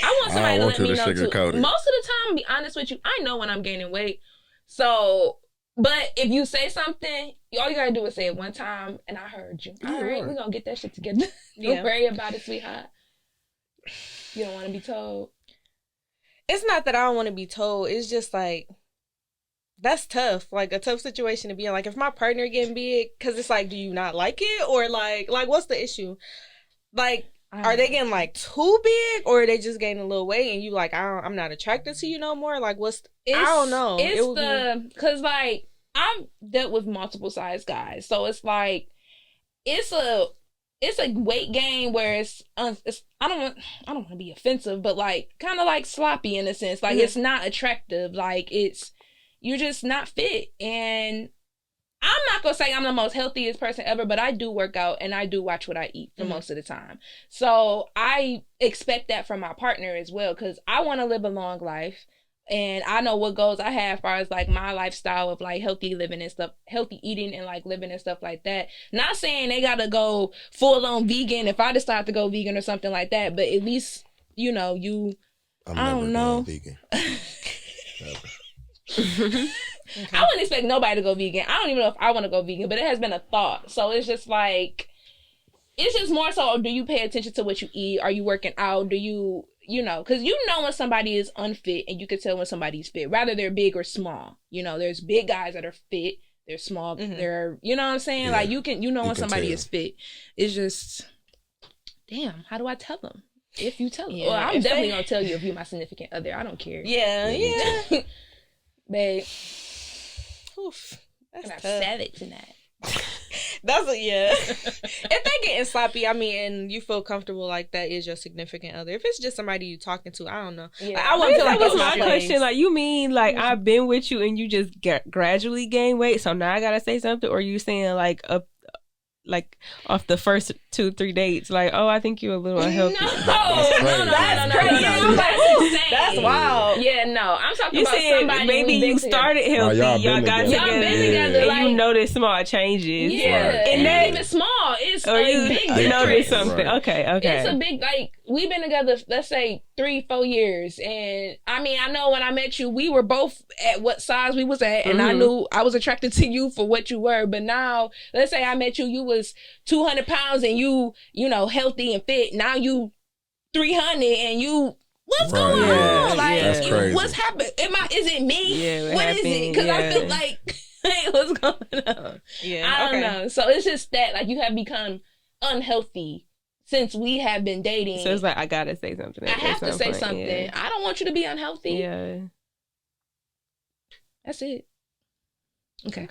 Speaker 1: I want somebody to let me know too. Most of the time, be honest with you, I know when I'm gaining weight. So, but if you say something, all you gotta do is say it one time, and I heard you. All right, we're gonna get that shit together. Don't worry about it, sweetheart. You don't want to be told.
Speaker 3: It's not that I don't want to be told. It's just like, that's tough. Like a tough situation to be in. Like if my partner getting big, because it's like, do you not like it, or like what's the issue? Like, are they getting like too big, or are they just gaining a little weight and you like, I'm not attracted to you no more? Like I don't know.
Speaker 1: Because like I've dealt with multiple size guys, so it's like it's a weight gain where it's I don't want to be offensive, but like kind of like sloppy in a sense. Like it's not attractive. Like you're just not fit. And I'm not gonna say I'm the most healthiest person ever, but I do work out and I do watch what I eat for most of the time. So I expect that from my partner as well, because I want to live a long life. And I know what goals I have as far as like my lifestyle of like healthy living and stuff, healthy eating and like living and stuff like that. Not saying they gotta go full on vegan if I decide to go vegan or something like that, but at least I don't know.
Speaker 4: Vegan.
Speaker 1: I wouldn't expect nobody to go vegan. I don't even know if I want to go vegan, but it has been a thought. So it's just like, it's just more so, do you pay attention to what you eat? Are you working out? Do you, because you know when somebody is unfit, and you can tell when somebody's fit, rather they're big or small. There's big guys that are fit. They're small. They're, you know what I'm saying? Yeah. Like you know when somebody is fit. It's just, damn, how do I tell them? If you tell them. Yeah, well, I'm definitely going to tell you if you're my significant other. I don't care.
Speaker 3: Yeah.
Speaker 1: Babe.
Speaker 3: Oof. That's tough.
Speaker 1: Savage tonight.
Speaker 3: That's if they getting sloppy, I mean, and you feel comfortable, like that is your significant other. If it's just somebody you talking to, I don't know. Yeah. Like, I wouldn't feel like
Speaker 2: that was my question. Like, you mean like I've been with you and you just gradually gain weight, so now I gotta say something, or you saying like like off the first 2-3 dates, like, oh, I think you're a little unhealthy.
Speaker 3: No, that's crazy. That's wild.
Speaker 1: Yeah, no, I'm talking about somebody.
Speaker 2: Maybe you started healthy, y'all got together, and
Speaker 1: like,
Speaker 2: you noticed small changes.
Speaker 1: Yeah, right. And not even small. It's or you big difference.
Speaker 2: Noticed something. Right. Okay.
Speaker 1: It's a big, like, we've been together, let's say 3-4 years, and I mean, I know when I met you, we were both at what size we was at, and I knew I was attracted to you for what you were. But now, let's say I met you, you was 200 pounds, and you healthy and fit. Now you 300, and you. What's going on? Like,
Speaker 4: that's crazy.
Speaker 1: What's happened? Is it me?
Speaker 2: Yeah,
Speaker 1: what is it? Because I feel like, hey, what's going on?
Speaker 3: Yeah,
Speaker 1: I don't know. So it's just that, like, you have become unhealthy since we have been dating.
Speaker 2: So it's like, I gotta say something.
Speaker 1: I have to say something. Yeah. I don't want you to be unhealthy.
Speaker 2: Yeah.
Speaker 1: That's it. Okay.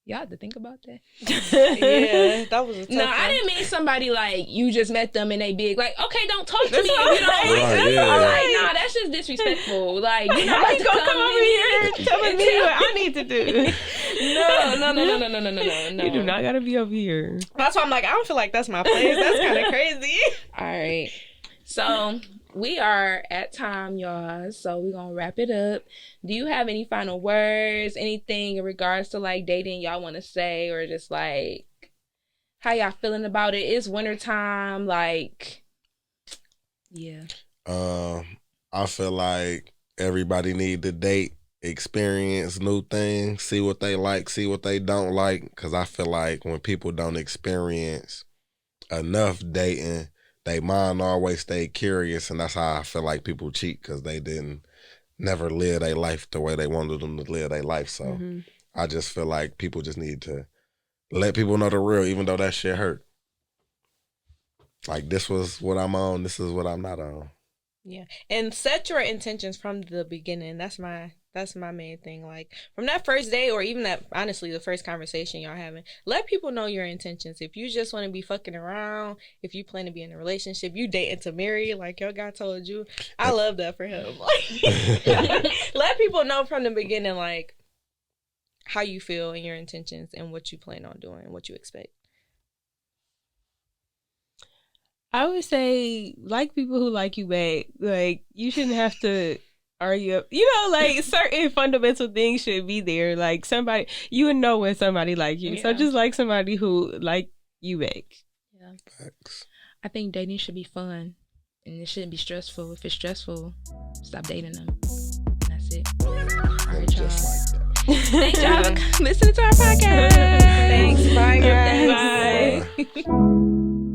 Speaker 1: Y'all had to think about that.
Speaker 3: Yeah, that was a tough one.
Speaker 1: I didn't mean somebody like you just met them and they big. Like, okay, don't talk to me. Nah, that's just disrespectful. Like, you know,
Speaker 2: like, don't come over here telling me what I need to do.
Speaker 1: No.
Speaker 2: You do not gotta be over here.
Speaker 3: That's why I'm like, I don't feel like that's my place. That's kind of crazy.
Speaker 1: All right, so we are at time, y'all. So we're gonna wrap it up. Do you have any final words, anything in regards to like dating y'all want to say, or just like how y'all feeling about it? It's wintertime, like, yeah.
Speaker 4: I feel like everybody need to date, experience new things, see what they like, see what they don't like. Because I feel like when people don't experience enough dating, they mind always stay curious, and that's how I feel like people cheat, because they didn't never live their life the way they wanted them to live their life. So I just feel like people just need to let people know the real, even though that shit hurt. Like, this was what I'm on, this is what I'm not on.
Speaker 3: Yeah, and set your intentions from the beginning. That's my main thing. Like, from that first day, or even that, honestly, the first conversation y'all having, let people know your intentions. If you just want to be fucking around, if you plan to be in a relationship, you dating to marry, like your guy told you, I love that for him. Like, let people know from the beginning, like, how you feel and your intentions and what you plan on doing, what you expect.
Speaker 2: I would say, like people who like you back. Like, you shouldn't have to argue. Like, certain fundamental things should be there. Like, somebody, you would know when somebody like you. Yeah. So just like somebody who like you back.
Speaker 1: Yeah. Thanks. I think dating should be fun, and it shouldn't be stressful. If it's stressful, stop dating them. And that's it. All right, y'all. Just like that. Thanks, y'all, for listening to our podcast.
Speaker 3: Thanks. Bye, guys.
Speaker 1: Bye.